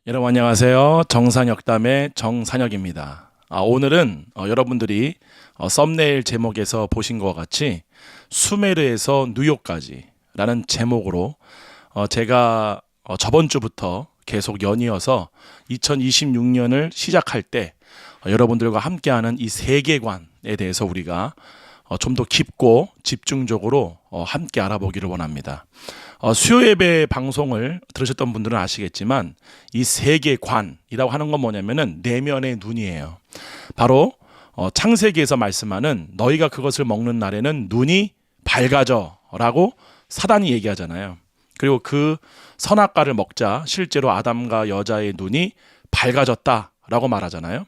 여러분 안녕하세요. 정산역담의 정산역입니다. 오늘은 여러분들이 썸네일 제목에서 보신 것과 같이 수메르에서 뉴욕까지 라는 제목으로 제가 저번 주부터 계속 연이어서 2026년을 시작할 때 여러분들과 함께하는 이 세계관에 대해서 우리가 좀 더 깊고 집중적으로 함께 알아보기를 원합니다. 수요 예배 방송을 들으셨던 분들은 아시겠지만 이 세계관이라고 하는 건 뭐냐면은 내면의 눈이에요. 바로 창세기에서 말씀하는 너희가 그것을 먹는 날에는 눈이 밝아져라고 사단이 얘기하잖아요. 그리고 그 선악과를 먹자 실제로 아담과 여자의 눈이 밝아졌다라고 말하잖아요.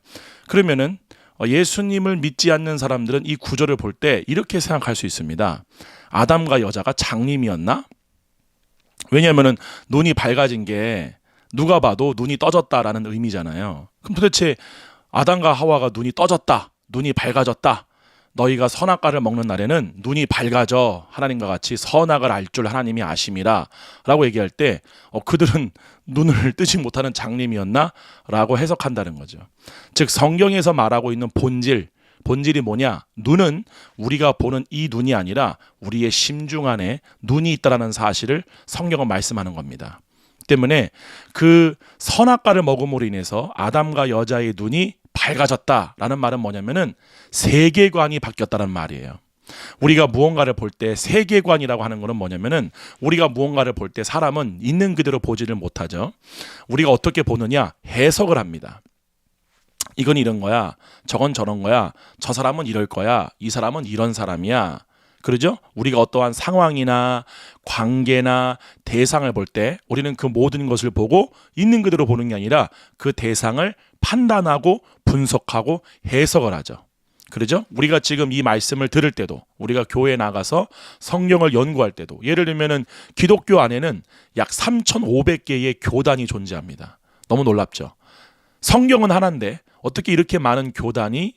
그러면은 예수님을 믿지 않는 사람들은 이 구절을 볼 때 이렇게 생각할 수 있습니다. 아담과 여자가 장님이었나? 왜냐하면은 눈이 밝아진 게 누가 봐도 눈이 떠졌다라는 의미잖아요. 그럼 도대체 아담과 하와가 눈이 떠졌다, 눈이 밝아졌다. 너희가 선악과를 먹는 날에는 눈이 밝아져 하나님과 같이 선악을 알 줄 하나님이 아심이라 라고 얘기할 때 그들은 눈을 뜨지 못하는 장님이었나? 라고 해석한다는 거죠. 즉 성경에서 말하고 있는 본질이 뭐냐? 눈은 우리가 보는 이 눈이 아니라 우리의 심중 안에 눈이 있다는 사실을 성경은 말씀하는 겁니다. 때문에 그 선악과를 먹음으로 인해서 아담과 여자의 눈이 밝아졌다라는 말은 뭐냐면은 세계관이 바뀌었다는 말이에요. 우리가 무언가를 볼 때 세계관이라고 하는 것은 뭐냐면은 우리가 무언가를 볼 때 사람은 있는 그대로 보지를 못하죠. 우리가 어떻게 보느냐? 해석을 합니다. 이건 이런 거야. 저건 저런 거야. 저 사람은 이럴 거야. 이 사람은 이런 사람이야. 그러죠? 우리가 어떠한 상황이나 관계나 대상을 볼 때 우리는 그 모든 것을 보고 있는 그대로 보는 게 아니라 그 대상을 판단하고 분석하고 해석을 하죠. 그러죠? 우리가 지금 이 말씀을 들을 때도 우리가 교회에 나가서 성경을 연구할 때도 예를 들면은 기독교 안에는 약 3,500개의 교단이 존재합니다. 너무 놀랍죠? 성경은 하나인데 어떻게 이렇게 많은 교단이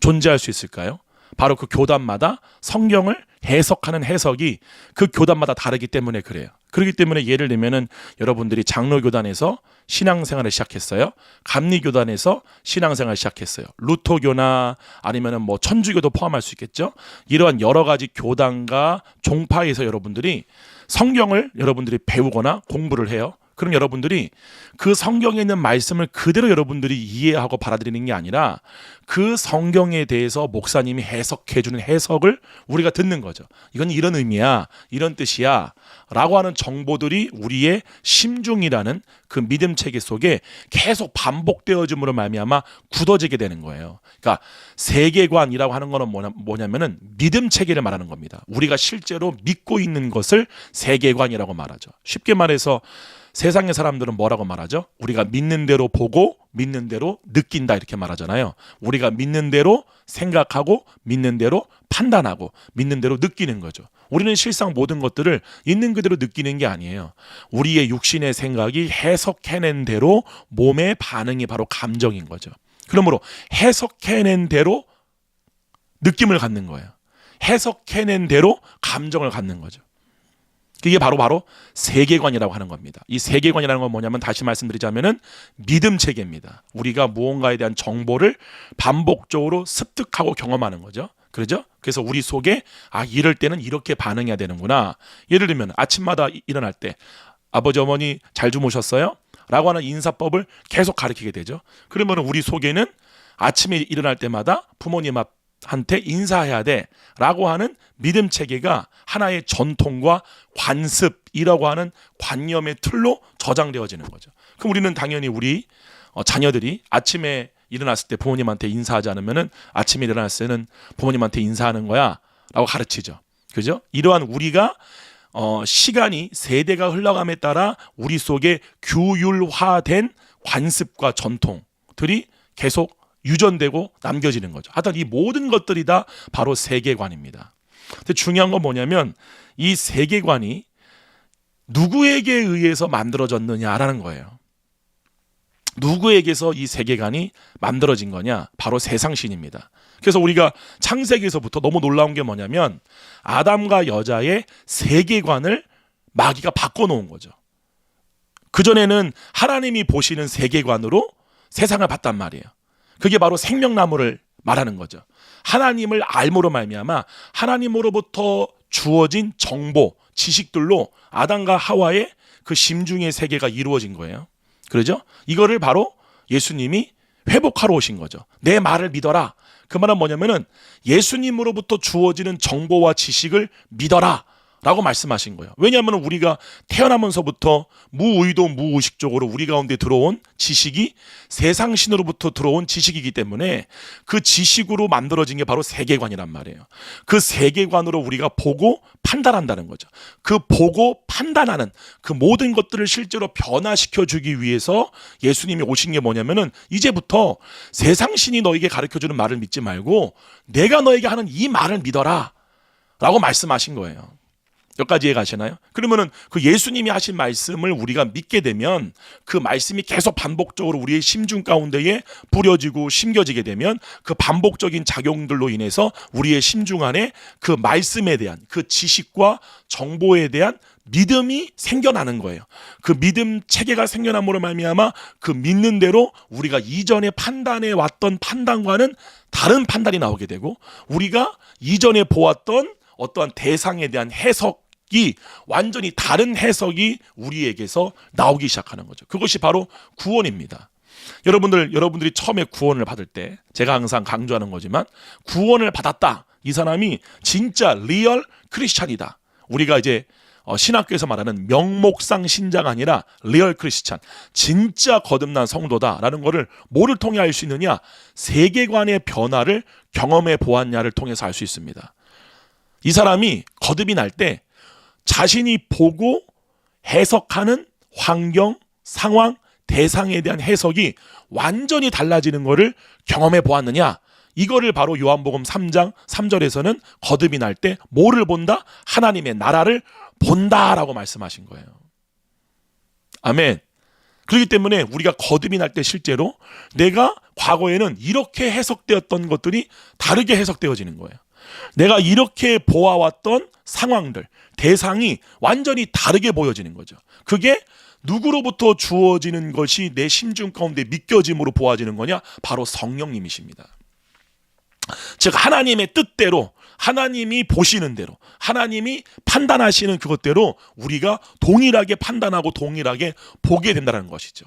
존재할 수 있을까요? 바로 그 교단마다 성경을 해석하는 해석이 그 교단마다 다르기 때문에 그래요. 그렇기 때문에 예를 들면은 여러분들이 장로교단에서 신앙생활을 시작했어요. 감리교단에서 신앙생활을 시작했어요. 루터교나 아니면은 뭐 천주교도 포함할 수 있겠죠. 이러한 여러 가지 교단과 종파에서 여러분들이 성경을 여러분들이 배우거나 공부를 해요. 그럼 여러분들이 그 성경에 있는 말씀을 그대로 여러분들이 이해하고 받아들이는 게 아니라 그 성경에 대해서 목사님이 해석해주는 해석을 우리가 듣는 거죠. 이건 이런 의미야, 이런 뜻이야 라고 하는 정보들이 우리의 심중이라는 그 믿음 체계 속에 계속 반복되어짐으로 말미암아 굳어지게 되는 거예요. 그러니까 세계관이라고 하는 거는 뭐냐면은 믿음 체계를 말하는 겁니다. 우리가 실제로 믿고 있는 것을 세계관이라고 말하죠. 쉽게 말해서 세상의 사람들은 뭐라고 말하죠? 우리가 믿는 대로 보고 믿는 대로 느낀다 이렇게 말하잖아요. 우리가 믿는 대로 생각하고 믿는 대로 판단하고 믿는 대로 느끼는 거죠. 우리는 실상 모든 것들을 있는 그대로 느끼는 게 아니에요. 우리의 육신의 생각이 해석해낸 대로 몸의 반응이 바로 감정인 거죠. 그러므로 해석해낸 대로 느낌을 갖는 거예요. 해석해낸 대로 감정을 갖는 거죠. 이게 바로 세계관이라고 하는 겁니다. 이 세계관이라는 건 뭐냐면 다시 말씀드리자면은 믿음 체계입니다. 우리가 무언가에 대한 정보를 반복적으로 습득하고 경험하는 거죠. 그렇죠? 그래서 우리 속에 이럴 때는 이렇게 반응해야 되는구나. 예를 들면 아침마다 일어날 때 아버지 어머니 잘 주무셨어요? 라고 하는 인사법을 계속 가르치게 되죠. 그러면 우리 속에는 아침에 일어날 때마다 부모님 한테 인사해야 돼 라고 하는 믿음 체계가 하나의 전통과 관습이라고 하는 관념의 틀로 저장되어지는 거죠. 그럼 우리는 당연히 우리 자녀들이 아침에 일어났을 때 부모님한테 인사하지 않으면은 아침에 일어났을 때는 부모님한테 인사하는 거야 라고 가르치죠. 그죠? 이러한 우리가 시간이 세대가 흘러감에 따라 우리 속에 규율화된 관습과 전통들이 계속 유전되고 남겨지는 거죠. 하여튼 이 모든 것들이 다 바로 세계관입니다. 근데 중요한 건 뭐냐면 이 세계관이 누구에게 의해서 만들어졌느냐라는 거예요. 누구에게서 이 세계관이 만들어진 거냐? 바로 세상신입니다. 그래서 우리가 창세기에서부터 너무 놀라운 게 뭐냐면 아담과 여자의 세계관을 마귀가 바꿔놓은 거죠. 그전에는 하나님이 보시는 세계관으로 세상을 봤단 말이에요. 그게 바로 생명나무를 말하는 거죠. 하나님을 알므로 말미암아 하나님으로부터 주어진 정보, 지식들로 아담과 하와의 그 심중의 세계가 이루어진 거예요. 그러죠? 이거를 바로 예수님이 회복하러 오신 거죠. 내 말을 믿어라. 그 말은 뭐냐면은 예수님으로부터 주어지는 정보와 지식을 믿어라 라고 말씀하신 거예요. 왜냐하면 우리가 태어나면서부터 무의도 무의식적으로 우리 가운데 들어온 지식이 세상신으로부터 들어온 지식이기 때문에 그 지식으로 만들어진 게 바로 세계관이란 말이에요. 그 세계관으로 우리가 보고 판단한다는 거죠. 그 보고 판단하는 그 모든 것들을 실제로 변화시켜 주기 위해서 예수님이 오신 게 뭐냐면은 이제부터 세상신이 너에게 가르쳐주는 말을 믿지 말고 내가 너에게 하는 이 말을 믿어라 라고 말씀하신 거예요. 여기까지 이해가시나요? 그러면은 그 예수님이 하신 말씀을 우리가 믿게 되면 그 말씀이 계속 반복적으로 우리의 심중 가운데에 뿌려지고 심겨지게 되면 그 반복적인 작용들로 인해서 우리의 심중 안에 그 말씀에 대한 그 지식과 정보에 대한 믿음이 생겨나는 거예요. 그 믿음 체계가 생겨남으로 말미암아 그 믿는 대로 우리가 이전에 판단해 왔던 판단과는 다른 판단이 나오게 되고 우리가 이전에 보았던 어떠한 대상에 대한 해석이 완전히 다른 해석이 우리에게서 나오기 시작하는 거죠. 그것이 바로 구원입니다. 여러분들이 처음에 구원을 받을 때 제가 항상 강조하는 거지만 구원을 받았다. 이 사람이 진짜 리얼 크리스찬이다. 우리가 이제 신학교에서 말하는 명목상 신자가 아니라 리얼 크리스찬, 진짜 거듭난 성도다라는 것을 뭐를 통해 알 수 있느냐? 세계관의 변화를 경험해 보았냐를 통해서 알 수 있습니다. 이 사람이 거듭이 날 때 자신이 보고 해석하는 환경, 상황, 대상에 대한 해석이 완전히 달라지는 것을 경험해 보았느냐? 이거를 바로 요한복음 3장 3절에서는 거듭이 날 때 뭐를 본다? 하나님의 나라를 본다라고 말씀하신 거예요. 아멘. 그렇기 때문에 우리가 거듭이 날 때 실제로 내가 과거에는 이렇게 해석되었던 것들이 다르게 해석되어지는 거예요. 내가 이렇게 보아왔던 상황들, 대상이 완전히 다르게 보여지는 거죠. 그게 누구로부터 주어지는 것이 내 심중 가운데 믿겨짐으로 보아지는 거냐? 바로 성령님이십니다. 즉 하나님의 뜻대로, 하나님이 보시는 대로, 하나님이 판단하시는 그것대로 우리가 동일하게 판단하고 동일하게 보게 된다는 것이죠.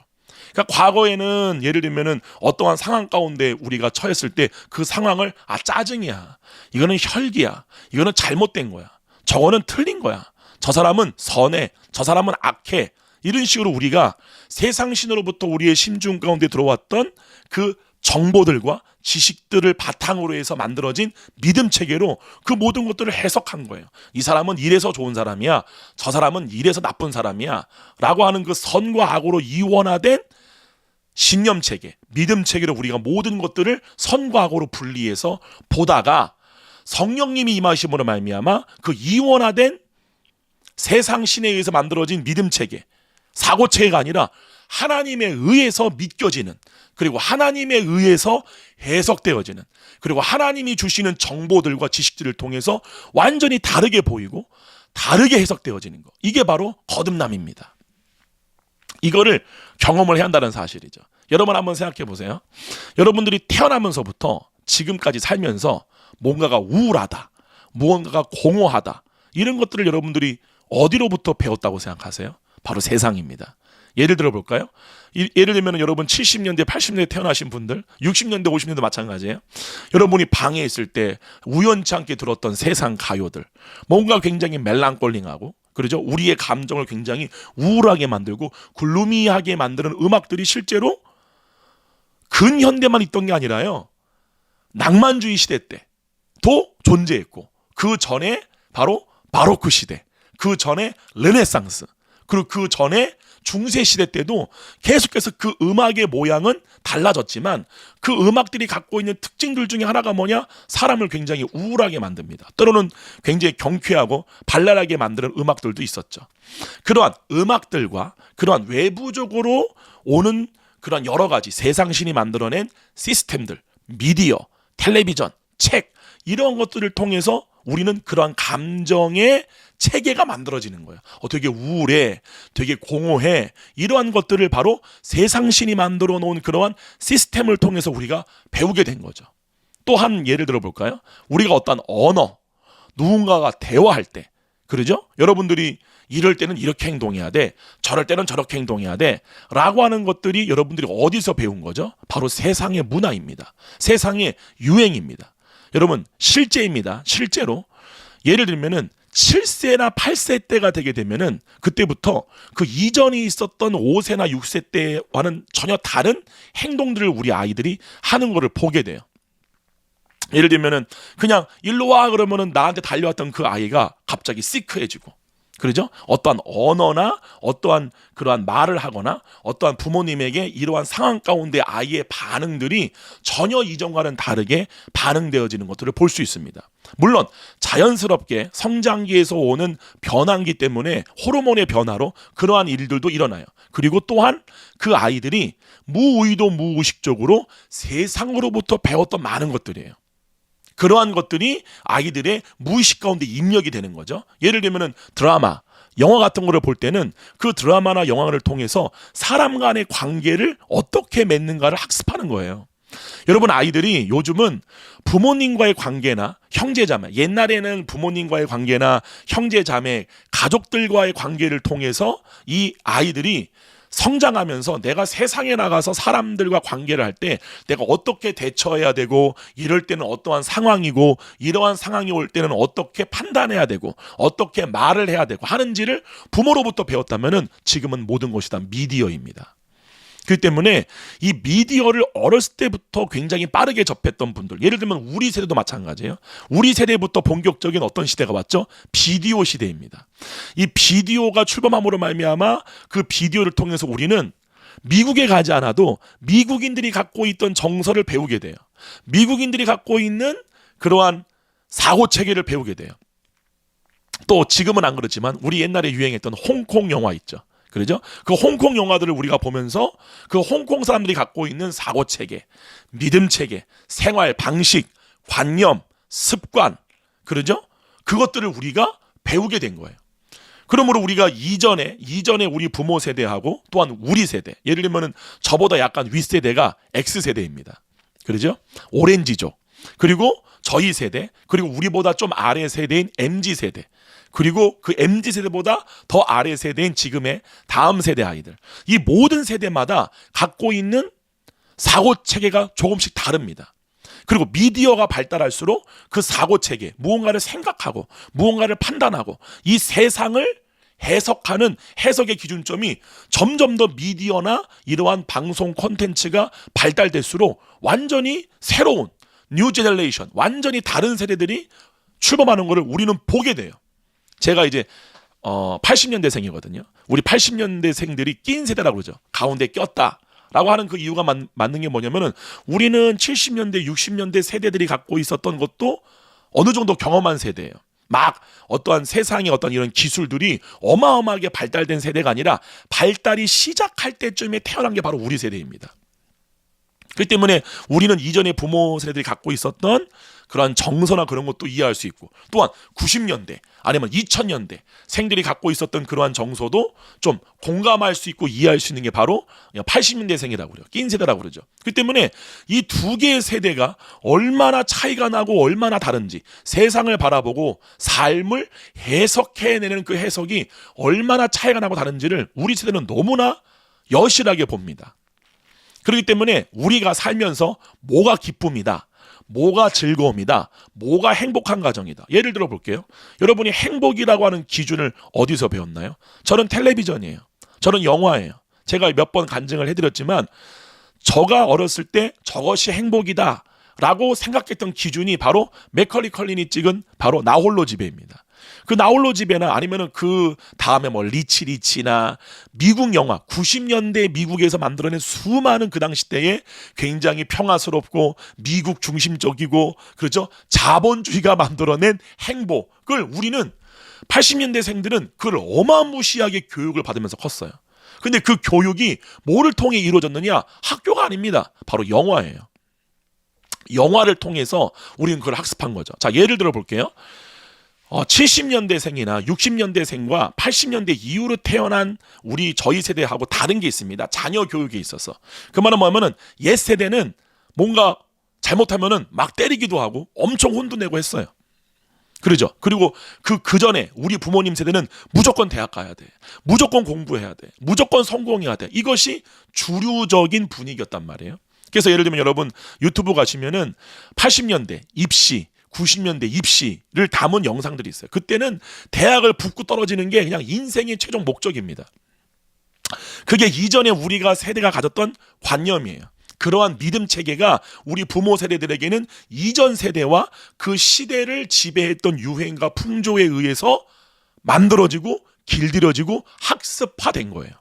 그러니까 과거에는 예를 들면은 어떠한 상황 가운데 우리가 처했을 때 그 상황을 짜증이야, 이거는 혈기야, 이거는 잘못된 거야, 저거는 틀린 거야, 저 사람은 선해, 저 사람은 악해, 이런 식으로 우리가 세상신으로부터 우리의 심중 가운데 들어왔던 그 정보들과 지식들을 바탕으로 해서 만들어진 믿음 체계로 그 모든 것들을 해석한 거예요. 이 사람은 이래서 좋은 사람이야, 저 사람은 이래서 나쁜 사람이야 라고 하는 그 선과 악으로 이원화된 신념 체계, 믿음 체계로 우리가 모든 것들을 선과 악으로 분리해서 보다가 성령님이 임하심으로 말미암아 그 이원화된 세상 신에 의해서 만들어진 믿음 체계, 사고 체계가 아니라 하나님에 의해서 믿겨지는, 그리고 하나님에 의해서 해석되어지는, 그리고 하나님이 주시는 정보들과 지식들을 통해서 완전히 다르게 보이고 다르게 해석되어지는 것, 이게 바로 거듭남입니다. 이거를 경험을 해야 한다는 사실이죠. 여러분 한번 생각해 보세요. 여러분들이 태어나면서부터 지금까지 살면서 뭔가가 우울하다, 무언가가 공허하다, 이런 것들을 여러분들이 어디로부터 배웠다고 생각하세요? 바로 세상입니다. 예를 들어 볼까요? 예를 들면 여러분 70년대, 80년대 태어나신 분들, 60년대, 50년대 마찬가지예요. 여러분이 방에 있을 때 우연치 않게 들었던 세상 가요들, 뭔가 굉장히 멜랑콜링하고, 그렇죠? 우리의 감정을 굉장히 우울하게 만들고 글루미하게 만드는 음악들이 실제로 근현대만 있던 게 아니라요, 낭만주의 시대 때도 존재했고, 그 전에 바로 바로크 시대, 그 전에 르네상스, 그리고 그 전에 중세 시대 때도 계속해서 그 음악의 모양은 달라졌지만 그 음악들이 갖고 있는 특징들 중에 하나가 뭐냐? 사람을 굉장히 우울하게 만듭니다. 때로는 굉장히 경쾌하고 발랄하게 만드는 음악들도 있었죠. 그러한 음악들과 그러한 외부적으로 오는 그런 여러 가지 세상신이 만들어낸 시스템들, 미디어, 텔레비전, 책, 이런 것들을 통해서 우리는 그러한 감정의 체계가 만들어지는 거예요. 되게 우울해, 되게 공허해. 이러한 것들을 바로 세상신이 만들어 놓은 그러한 시스템을 통해서 우리가 배우게 된 거죠. 또 한 예를 들어볼까요? 우리가 어떤 언어, 누군가가 대화할 때, 그러죠? 여러분들이 이럴 때는 이렇게 행동해야 돼, 저럴 때는 저렇게 행동해야 돼 라고 하는 것들이 여러분들이 어디서 배운 거죠? 바로 세상의 문화입니다. 세상의 유행입니다. 여러분, 실제입니다. 실제로 예를 들면은 7세나 8세 때가 되게 되면은 그때부터 그 이전에 있었던 5세나 6세 때와는 전혀 다른 행동들을 우리 아이들이 하는 것을 보게 돼요. 예를 들면은 그냥 일로 와 그러면은 나한테 달려왔던 그 아이가 갑자기 시크해지고, 그러죠? 어떠한 언어나 어떠한 그러한 말을 하거나 어떠한 부모님에게 이러한 상황 가운데 아이의 반응들이 전혀 이전과는 다르게 반응되어지는 것들을 볼 수 있습니다. 물론 자연스럽게 성장기에서 오는 변화이기 때문에 호르몬의 변화로 그러한 일들도 일어나요. 그리고 또한 그 아이들이 무의도 무의식적으로 세상으로부터 배웠던 많은 것들이에요. 그러한 것들이 아이들의 무의식 가운데 입력이 되는 거죠. 예를 들면은 드라마, 영화 같은 거를 볼 때는 그 드라마나 영화를 통해서 사람 간의 관계를 어떻게 맺는가를 학습하는 거예요. 여러분, 아이들이 요즘은 부모님과의 관계나 형제자매, 옛날에는 부모님과의 관계나 형제자매, 가족들과의 관계를 통해서 이 아이들이 성장하면서 내가 세상에 나가서 사람들과 관계를 할 때 내가 어떻게 대처해야 되고, 이럴 때는 어떠한 상황이고, 이러한 상황이 올 때는 어떻게 판단해야 되고, 어떻게 말을 해야 되고 하는지를 부모로부터 배웠다면은 지금은 모든 것이 다 미디어입니다. 그렇기 때문에 이 미디어를 어렸을 때부터 굉장히 빠르게 접했던 분들, 예를 들면 우리 세대도 마찬가지예요. 우리 세대부터 본격적인 어떤 시대가 왔죠? 비디오 시대입니다. 이 비디오가 출범함으로 말미암아 그 비디오를 통해서 우리는 미국에 가지 않아도 미국인들이 갖고 있던 정서를 배우게 돼요. 미국인들이 갖고 있는 그러한 사고 체계를 배우게 돼요. 또 지금은 안 그렇지만 우리 옛날에 유행했던 홍콩 영화 있죠. 그러죠? 그 홍콩 영화들을 우리가 보면서 그 홍콩 사람들이 갖고 있는 사고 체계, 믿음 체계, 생활 방식, 관념, 습관, 그러죠? 그것들을 우리가 배우게 된 거예요. 그러므로 우리가 이전에 우리 부모 세대하고 또한 우리 세대, 예를 들면은 저보다 약간 윗세대가 X세대입니다. 그러죠? 오렌지족. 그리고 저희 세대, 그리고 우리보다 좀 아래 세대인 MZ세대, 그리고 그 MZ세대보다 더 아래 세대인 지금의 다음 세대 아이들, 이 모든 세대마다 갖고 있는 사고체계가 조금씩 다릅니다. 그리고 미디어가 발달할수록 그 사고체계, 무언가를 생각하고 무언가를 판단하고 이 세상을 해석하는 해석의 기준점이 점점 더 미디어나 이러한 방송 콘텐츠가 발달될수록 완전히 새로운 뉴 제너레이션, 완전히 다른 세대들이 출범하는 것을 우리는 보게 돼요. 제가 이제 80년대생이거든요. 우리 80년대생들이 낀 세대라고 그러죠. 가운데 꼈다라고 하는 그 이유가 맞는 게 뭐냐면은 우리는 70년대, 60년대 세대들이 갖고 있었던 것도 어느 정도 경험한 세대예요. 막 어떠한 세상의 어떤 이런 기술들이 어마어마하게 발달된 세대가 아니라 발달이 시작할 때쯤에 태어난 게 바로 우리 세대입니다. 그렇기 때문에 우리는 이전에 부모 세대들이 갖고 있었던 그러한 정서나 그런 것도 이해할 수 있고, 또한 90년대 아니면 2000년대 생들이 갖고 있었던 그러한 정서도 좀 공감할 수 있고 이해할 수 있는 게 바로 80년대생이라고 그래요. 낀 세대라고 그러죠. 그렇기 때문에 이 두 개의 세대가 얼마나 차이가 나고 얼마나 다른지, 세상을 바라보고 삶을 해석해내는 그 해석이 얼마나 차이가 나고 다른지를 우리 세대는 너무나 여실하게 봅니다. 그렇기 때문에 우리가 살면서 뭐가 기쁨이다, 뭐가 즐거움이다, 뭐가 행복한 가정이다. 예를 들어 볼게요. 여러분이 행복이라고 하는 기준을 어디서 배웠나요? 저는 텔레비전이에요. 저는 영화예요. 제가 몇 번 간증을 해드렸지만 저가 어렸을 때 저것이 행복이다 라고 생각했던 기준이 바로 맥컬리 컬린이 찍은 바로 나 홀로 집에입니다. 그 나 홀로 집에나 아니면은 그 다음에 뭐 리치나 미국 영화, 90년대 미국에서 만들어낸 수많은 그 당시 때에 굉장히 평화스럽고 미국 중심적이고, 그렇죠? 자본주의가 만들어낸 행복을 우리는 80년대생들은 그걸 어마무시하게 교육을 받으면서 컸어요. 근데 그 교육이 뭐를 통해 이루어졌느냐? 학교가 아닙니다. 바로 영화예요. 영화를 통해서 우리는 그걸 학습한 거죠. 자, 예를 들어 볼게요. 70년대생이나 60년대생과 80년대 이후로 태어난 저희 세대하고 다른 게 있습니다. 자녀 교육에 있어서. 그 말은 뭐냐면은 옛 세대는 뭔가 잘못하면은 막 때리기도 하고 엄청 혼도 내고 했어요. 그러죠. 그리고 그 전에 우리 부모님 세대는 무조건 대학 가야 돼. 무조건 공부해야 돼. 무조건 성공해야 돼. 이것이 주류적인 분위기였단 말이에요. 그래서 예를 들면 여러분 유튜브 가시면은 80년대 입시, 90년대 입시를 담은 영상들이 있어요. 그때는 대학을 붙고 떨어지는 게 그냥 인생의 최종 목적입니다. 그게 이전에 우리가 세대가 가졌던 관념이에요. 그러한 믿음 체계가 우리 부모 세대들에게는 이전 세대와 그 시대를 지배했던 유행과 풍조에 의해서 만들어지고 길들여지고 학습화된 거예요.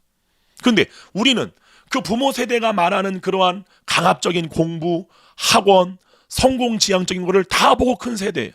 근데 우리는 그 부모 세대가 말하는 그러한 강압적인 공부, 학원, 성공 지향적인 거를 다 보고 큰 세대예요.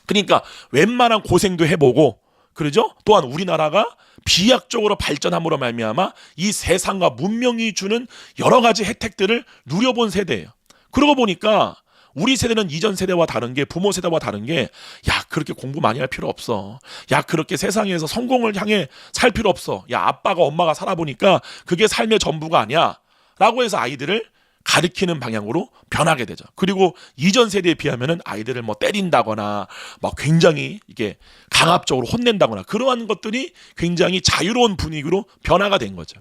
그러니까 웬만한 고생도 해보고, 그러죠? 또한 우리나라가 비약적으로 발전함으로 말미암아 이 세상과 문명이 주는 여러 가지 혜택들을 누려본 세대예요. 그러고 보니까 우리 세대는 이전 세대와 다른 게, 부모 세대와 다른 게, 야 그렇게 공부 많이 할 필요 없어. 야 그렇게 세상에서 성공을 향해 살 필요 없어. 야 아빠가 엄마가 살아보니까 그게 삶의 전부가 아니야 라고 해서 아이들을 가르치는 방향으로 변하게 되죠. 그리고 이전 세대에 비하면은 아이들을 뭐 때린다거나 막 굉장히 이게 강압적으로 혼낸다거나 그러한 것들이 굉장히 자유로운 분위기로 변화가 된 거죠.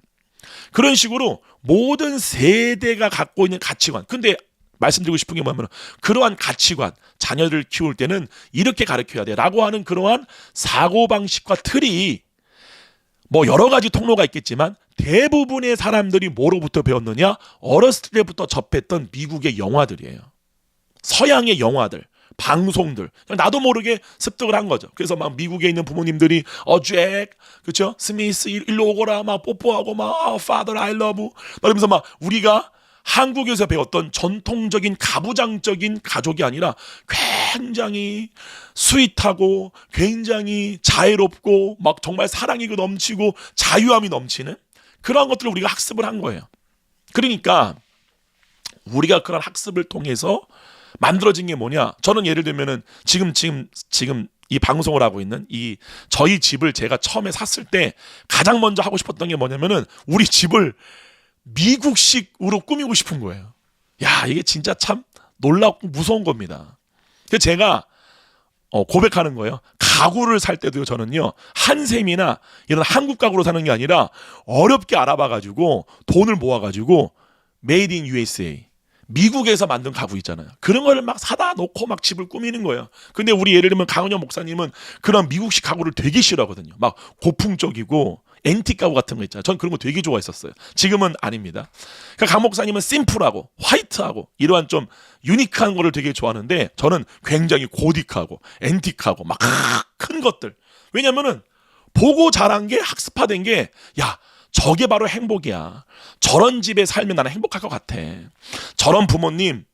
그런 식으로 모든 세대가 갖고 있는 가치관. 근데 말씀드리고 싶은 게 뭐냐면 그러한 가치관, 자녀를 키울 때는 이렇게 가르쳐야 돼 라고 하는 그러한 사고방식과 틀이 뭐 여러 가지 통로가 있겠지만 대부분의 사람들이 뭐로부터 배웠느냐? 어렸을 때부터 접했던 미국의 영화들이에요. 서양의 영화들, 방송들. 나도 모르게 습득을 한 거죠. 그래서 막 미국에 있는 부모님들이 잭, 그렇죠? 스미스 일로 오거라 막 뽀뽀하고 막 father I love 막 이러면서 막 우리가 한국에서 배웠던 전통적인 가부장적인 가족이 아니라 굉장히 스윗하고 굉장히 자애롭고 막 정말 사랑이 넘치고 자유함이 넘치는 그런 것들을 우리가 학습을 한 거예요. 그러니까 우리가 그런 학습을 통해서 만들어진 게 뭐냐? 저는 예를 들면은 지금 이 방송을 하고 있는 저희 집을 제가 처음에 샀을 때 가장 먼저 하고 싶었던 게 뭐냐면은 우리 집을 미국식으로 꾸미고 싶은 거예요. 야, 이게 진짜 참 놀랍고 무서운 겁니다. 그래서 제가 고백하는 거예요. 가구를 살 때도요, 저는요, 한샘이나 이런 한국 가구로 사는 게 아니라 어렵게 알아봐가지고 돈을 모아가지고 Made in USA, 미국에서 만든 가구 있잖아요. 그런 걸 막 사다 놓고 막 집을 꾸미는 거예요. 근데 우리 예를 들면 강은영 목사님은 그런 미국식 가구를 되게 싫어하거든요. 막 고풍적이고 앤틱 가구 같은 거 있잖아요. 전 그런 거 되게 좋아했었어요. 지금은 아닙니다. 그러니까 강 목사님은 심플하고 화이트하고 이러한 좀 유니크한 거를 되게 좋아하는데 저는 굉장히 고딕하고 앤틱하고 막 큰 것들. 왜냐면은 보고 자란 게 학습화된 게 야, 저게 바로 행복이야. 저런 집에 살면 나는 행복할 것 같아. 저런 부모님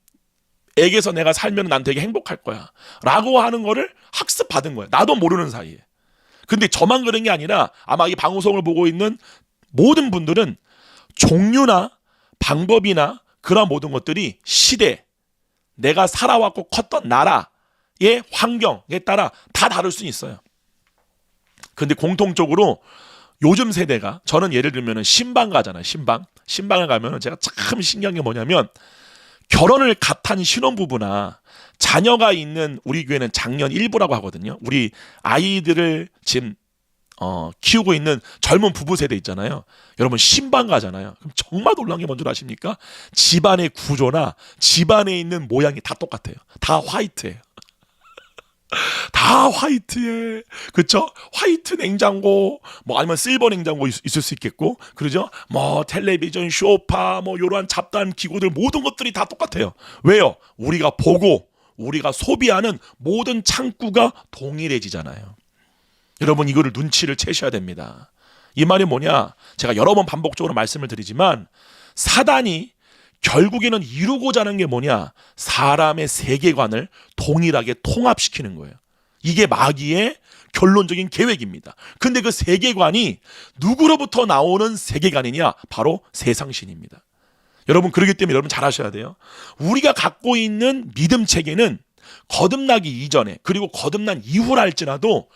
에게서 내가 살면 난 되게 행복할 거야. 라고 하는 거를 학습받은 거야. 나도 모르는 사이에. 근데 저만 그런 게 아니라 아마 이 방송을 보고 있는 모든 분들은 종류나 방법이나 그런 모든 것들이 시대, 내가 살아왔고 컸던 나라의 환경에 따라 다 다를 수 있어요. 근데 공통적으로 요즘 세대가, 저는 예를 들면 신방 가잖아요. 신방을 가면 제가 참 신기한 게 뭐냐면 결혼을 갓 한 신혼부부나 자녀가 있는, 우리 교회는 장년 일부라고 하거든요. 우리 아이들을 지금 키우고 있는 젊은 부부 세대 있잖아요. 여러분 신방 가잖아요. 그럼 정말 놀라운 게 뭔 줄 아십니까? 집안의 구조나 집안에 있는 모양이 다 똑같아요. 다 화이트예요. 다 화이트에, 그렇죠? 화이트 냉장고, 뭐 아니면 실버 냉장고 있을 수 있겠고, 그러죠? 뭐 텔레비전, 소파, 뭐 이러한 잡다한 기구들 모든 것들이 다 똑같아요. 왜요? 우리가 보고 우리가 소비하는 모든 창구가 동일해지잖아요. 여러분 이거를 눈치를 채셔야 됩니다. 이 말이 뭐냐? 제가 여러 번 반복적으로 말씀을 드리지만 사단이 결국에는 이루고자 하는 게 뭐냐? 사람의 세계관을 동일하게 통합시키는 거예요. 이게 마귀의 결론적인 계획입니다. 근데 그 세계관이 누구로부터 나오는 세계관이냐? 바로 세상신입니다. 여러분 그렇기 때문에 여러분 잘 아셔야 돼요. 우리가 갖고 있는 믿음 체계는 거듭나기 이전에 그리고 거듭난 이후라 할지라도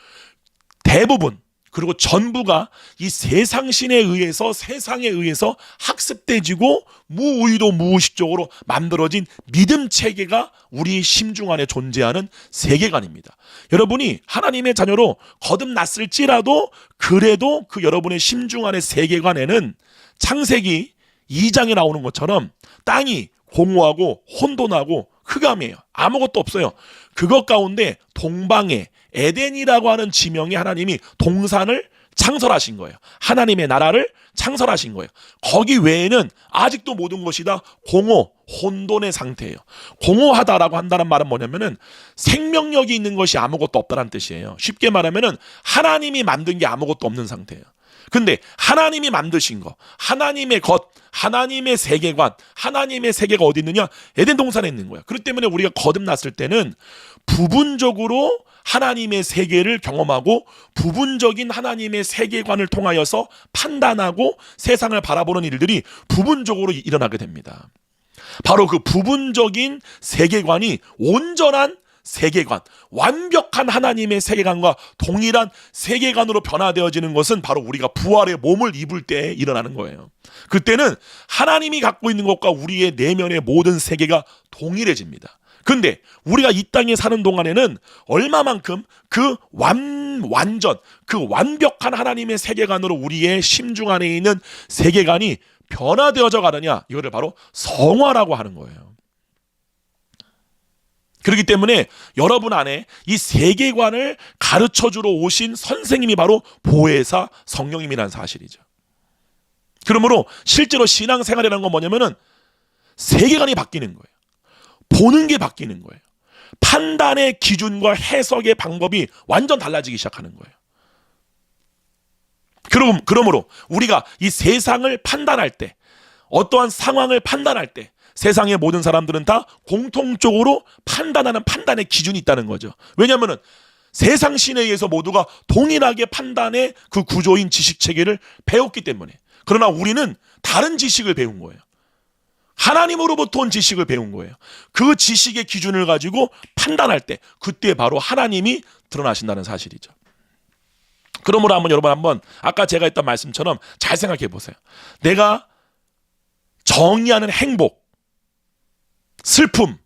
대부분 그리고 전부가 이 세상신에 의해서 세상에 의해서 학습돼지고 무의도 무의식적으로 만들어진 믿음 체계가 우리 심중 안에 존재하는 세계관입니다. 여러분이 하나님의 자녀로 거듭났을지라도 그래도 그 여러분의 심중 안의 세계관에는 창세기 2장에 나오는 것처럼 땅이 공허하고 혼돈하고 흑암이에요. 아무것도 없어요. 그것 가운데 동방에 에덴이라고 하는 지명이 하나님이 동산을 창설하신 거예요. 하나님의 나라를 창설하신 거예요. 거기 외에는 아직도 모든 것이 다 공허, 혼돈의 상태예요. 공허하다라고 한다는 말은 뭐냐면은 생명력이 있는 것이 아무것도 없다는 뜻이에요. 쉽게 말하면은 하나님이 만든 게 아무것도 없는 상태예요. 근데 하나님이 만드신 거, 하나님의 것, 하나님의 세계관, 하나님의 세계가 어디 있느냐? 에덴 동산에 있는 거야. 그렇기 때문에 우리가 거듭났을 때는 부분적으로 하나님의 세계를 경험하고 부분적인 하나님의 세계관을 통하여서 판단하고 세상을 바라보는 일들이 부분적으로 일어나게 됩니다. 바로 그 부분적인 세계관이 온전한 세계관, 완벽한 하나님의 세계관과 동일한 세계관으로 변화되어지는 것은 바로 우리가 부활의 몸을 입을 때 일어나는 거예요. 그때는 하나님이 갖고 있는 것과 우리의 내면의 모든 세계가 동일해집니다. 근데 우리가 이 땅에 사는 동안에는 얼마만큼 그 완전, 그 완벽한 하나님의 세계관으로 우리의 심중 안에 있는 세계관이 변화되어져 가느냐, 이거를 바로 성화라고 하는 거예요. 그렇기 때문에 여러분 안에 이 세계관을 가르쳐주러 오신 선생님이 바로 보혜사 성령님이라는 사실이죠. 그러므로 실제로 신앙생활이라는 건 뭐냐면은 세계관이 바뀌는 거예요. 보는 게 바뀌는 거예요. 판단의 기준과 해석의 방법이 완전 달라지기 시작하는 거예요. 그러므로 우리가 이 세상을 판단할 때, 어떠한 상황을 판단할 때 세상의 모든 사람들은 다 공통적으로 판단하는 판단의 기준이 있다는 거죠. 왜냐하면 세상 신에 의해서 모두가 동일하게 판단의 그 구조인 지식 체계를 배웠기 때문에. 그러나 우리는 다른 지식을 배운 거예요. 하나님으로부터 온 지식을 배운 거예요. 그 지식의 기준을 가지고 판단할 때 그때 바로 하나님이 드러나신다는 사실이죠. 그러므로 여러분 한번 아까 제가 했던 말씀처럼 잘 생각해 보세요. 내가 정의하는 행복, 슬픔,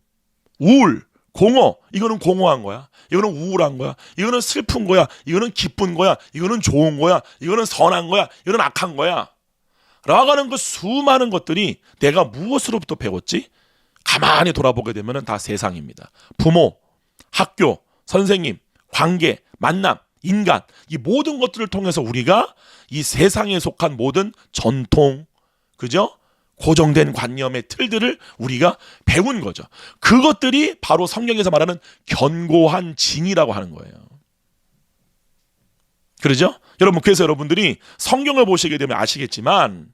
우울, 공허, 이거는 공허한 거야. 이거는 우울한 거야. 이거는 슬픈 거야. 이거는 기쁜 거야. 이거는 좋은 거야. 이거는 선한 거야. 이거는 악한 거야. 라고 하는 그 수많은 것들이 내가 무엇으로부터 배웠지? 가만히 돌아보게 되면 다 세상입니다. 부모, 학교, 선생님, 관계, 만남, 인간, 이 모든 것들을 통해서 우리가 이 세상에 속한 모든 전통, 그죠? 고정된 관념의 틀들을 우리가 배운 거죠. 그것들이 바로 성경에서 말하는 견고한 진이라고 하는 거예요. 그러죠? 여러분, 그래서 여러분들이 성경을 보시게 되면 아시겠지만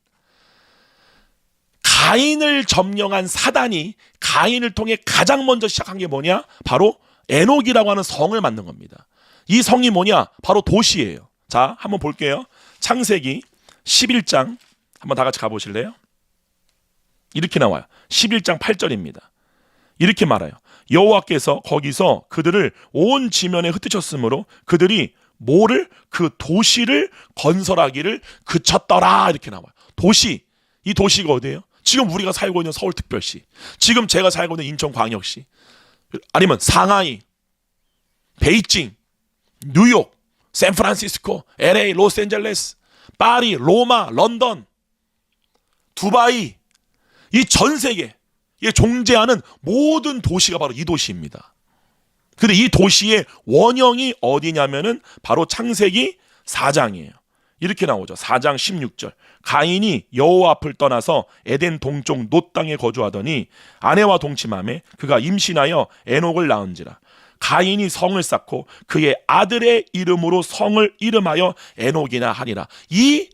가인을 점령한 사단이 가인을 통해 가장 먼저 시작한 게 뭐냐? 바로 에녹이라고 하는 성을 만든 겁니다. 이 성이 뭐냐? 바로 도시예요. 자, 한번 볼게요. 창세기 11장 한번 다 같이 가보실래요? 이렇게 나와요. 11장 8절입니다. 이렇게 말해요. 여호와께서 거기서 그들을 온 지면에 흩으셨으므로 그들이 뭐를? 그 도시를 건설하기를 그쳤더라. 이렇게 나와요. 도시. 이 도시가 어디예요? 지금 우리가 살고 있는 서울특별시, 지금 제가 살고 있는 인천광역시, 아니면 상하이, 베이징, 뉴욕, 샌프란시스코, LA, 로스앤젤레스, 파리, 로마, 런던, 두바이, 이 전 세계에 존재하는 모든 도시가 바로 이 도시입니다. 근데 이 도시의 원형이 어디냐면은 바로 창세기 4장이에요. 이렇게 나오죠. 4장 16절. 가인이 여호와 앞을 떠나서 에덴 동쪽 놋 땅에 거주하더니 아내와 동침하매 그가 임신하여 에녹을 낳은지라. 가인이 성을 쌓고 그의 아들의 이름으로 성을 이름하여 에녹이나 하니라. 이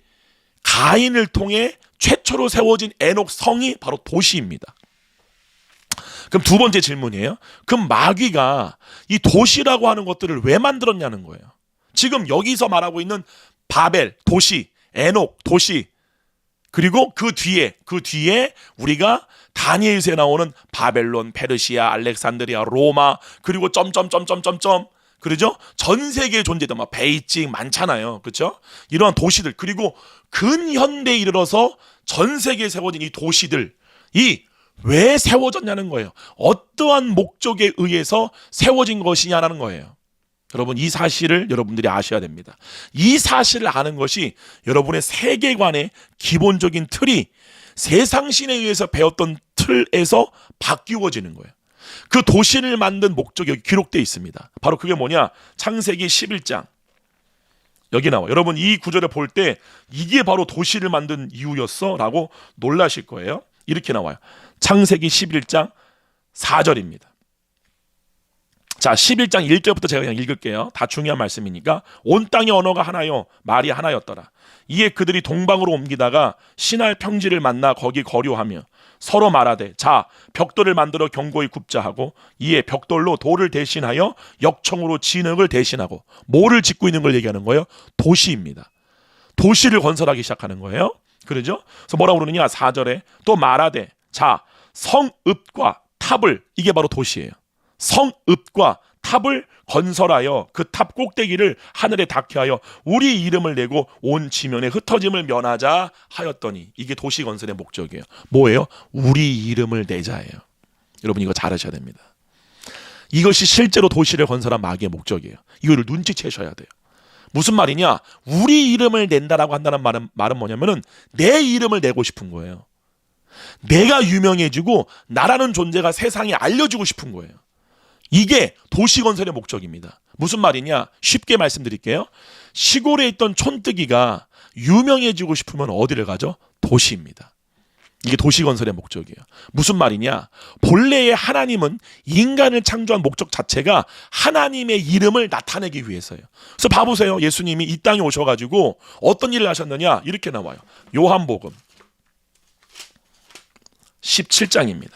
가인을 통해 최초로 세워진 에녹 성이 바로 도시입니다. 그럼 두 번째 질문이에요. 그럼 마귀가 이 도시라고 하는 것들을 왜 만들었냐는 거예요. 지금 여기서 말하고 있는 바벨, 도시, 에녹, 도시, 그리고 그 뒤에 우리가 다니엘서에 나오는 바벨론, 페르시아, 알렉산드리아, 로마, 그리고 점점점점점점, 그러죠? 전 세계에 존재했던 막 베이징 많잖아요. 그렇죠? 이러한 도시들, 그리고 근현대에 이르러서 전 세계에 세워진 이 도시들이 왜 세워졌냐는 거예요. 어떠한 목적에 의해서 세워진 것이냐라는 거예요. 여러분, 이 사실을 여러분들이 아셔야 됩니다. 이 사실을 아는 것이 여러분의 세계관의 기본적인 틀이 세상신에 의해서 배웠던 틀에서 바뀌어지는 거예요. 그 도시를 만든 목적이 여기 기록되어 있습니다. 바로 그게 뭐냐? 창세기 11장. 여기 나와. 여러분, 이 구절을 볼 때 이게 바로 도시를 만든 이유였어? 라고 놀라실 거예요. 이렇게 나와요. 창세기 11장 4절입니다. 자, 11장 1절부터 제가 그냥 읽을게요. 다 중요한 말씀이니까. 온 땅의 언어가 하나요, 말이 하나였더라. 이에 그들이 동방으로 옮기다가 신할 평지를 만나 거기 거류하며 서로 말하되, 자, 벽돌을 만들어 견고히 굽자 하고, 이에 벽돌로 돌을 대신하여 역청으로 진흙을 대신하고. 뭐를 짓고 있는 걸 얘기하는 거예요? 도시입니다. 도시를 건설하기 시작하는 거예요. 그러죠? 그래서 뭐라고 그러느냐? 4절에 또 말하되, 자, 성읍과 탑을, 이게 바로 도시예요. 성읍과 탑을 건설하여 그 탑 꼭대기를 하늘에 닿게 하여 우리 이름을 내고 온 지면에 흩어짐을 면하자 하였더니, 이게 도시 건설의 목적이에요. 뭐예요? 우리 이름을 내자예요. 여러분, 이거 잘 하셔야 됩니다. 이것이 실제로 도시를 건설한 마귀의 목적이에요. 이거를 눈치채셔야 돼요. 무슨 말이냐? 우리 이름을 낸다라고 한다는 말은 뭐냐면은 내 이름을 내고 싶은 거예요. 내가 유명해지고 나라는 존재가 세상에 알려지고 싶은 거예요. 이게 도시 건설의 목적입니다. 무슨 말이냐? 쉽게 말씀드릴게요. 시골에 있던 촌뜨기가 유명해지고 싶으면 어디를 가죠? 도시입니다. 이게 도시 건설의 목적이에요. 무슨 말이냐? 본래의 하나님은 인간을 창조한 목적 자체가 하나님의 이름을 나타내기 위해서예요. 그래서 봐보세요. 예수님이 이 땅에 오셔가지고 어떤 일을 하셨느냐? 이렇게 나와요. 요한복음 17장입니다.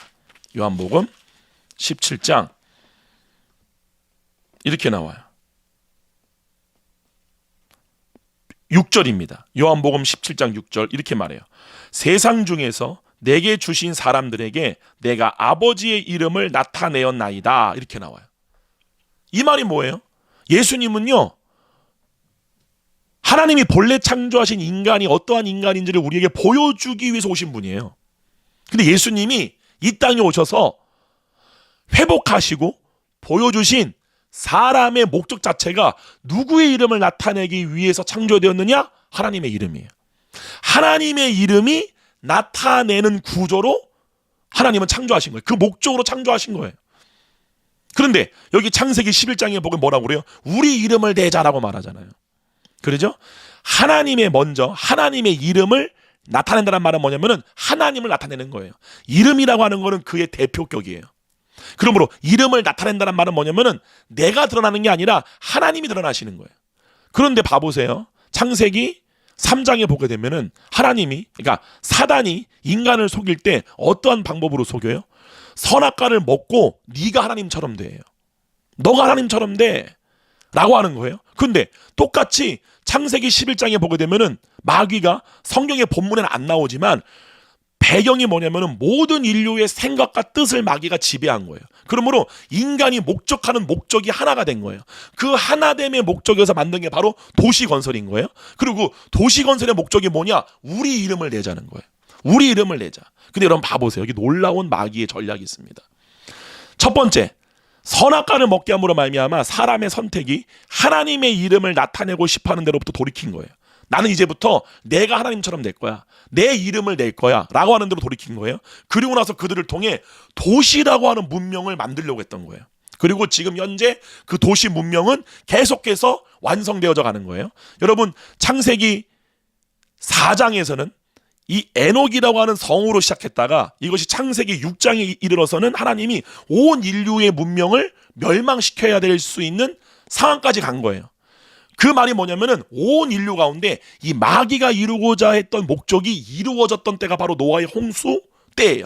요한복음 17장 이렇게 나와요. 6절입니다. 요한복음 17장 6절 이렇게 말해요. 세상 중에서 내게 주신 사람들에게 내가 아버지의 이름을 나타내었나이다. 이렇게 나와요. 이 말이 뭐예요? 예수님은요, 하나님이 본래 창조하신 인간이 어떠한 인간인지를 우리에게 보여주기 위해서 오신 분이에요. 근데 예수님이 이 땅에 오셔서 회복하시고 보여주신 사람의 목적 자체가 누구의 이름을 나타내기 위해서 창조되었느냐? 하나님의 이름이에요. 하나님의 이름이 나타내는 구조로 하나님은 창조하신 거예요. 그 목적으로 창조하신 거예요. 그런데 여기 창세기 11장에 보면 뭐라고 그래요? 우리 이름을 내자라고 말하잖아요. 그러죠? 하나님의 이름을 나타낸다는 말은 뭐냐면은 하나님을 나타내는 거예요. 이름이라고 하는 거는 그의 대표격이에요. 그러므로 이름을 나타낸다는 말은 뭐냐면은 내가 드러나는 게 아니라 하나님이 드러나시는 거예요. 그런데 봐보세요. 창세기 3장에 보게 되면은 그러니까 사단이 인간을 속일 때 어떠한 방법으로 속여요? 선악과를 먹고 네가 하나님처럼 돼. 너가 하나님처럼 돼. 라고 하는 거예요. 근데 똑같이 창세기 11장에 보게 되면은 마귀가 성경의 본문에는 안 나오지만 배경이 뭐냐면은 모든 인류의 생각과 뜻을 마귀가 지배한 거예요. 그러므로 인간이 목적하는 목적이 하나가 된 거예요. 그 하나됨의 목적에서 만든 게 바로 도시 건설인 거예요. 그리고 도시 건설의 목적이 뭐냐? 우리 이름을 내자는 거예요. 우리 이름을 내자. 근데 여러분 봐보세요. 여기 놀라운 마귀의 전략이 있습니다. 첫 번째, 선악과를 먹게 함으로 말미암아 사람의 선택이 하나님의 이름을 나타내고 싶어하는 대로부터 돌이킨 거예요. 나는 이제부터 내가 하나님처럼 될 거야. 내 이름을 낼 거야. 라고 하는 대로 돌이킨 거예요. 그리고 나서 그들을 통해 도시라고 하는 문명을 만들려고 했던 거예요. 그리고 지금 현재 그 도시 문명은 계속해서 완성되어져 가는 거예요. 여러분, 창세기 4장에서는 이 에녹이라고 하는 성으로 시작했다가 이것이 창세기 6장에 이르러서는 하나님이 온 인류의 문명을 멸망시켜야 될 수 있는 상황까지 간 거예요. 그 말이 뭐냐면은 온 인류 가운데 이 마귀가 이루고자 했던 목적이 이루어졌던 때가 바로 노아의 홍수 때예요.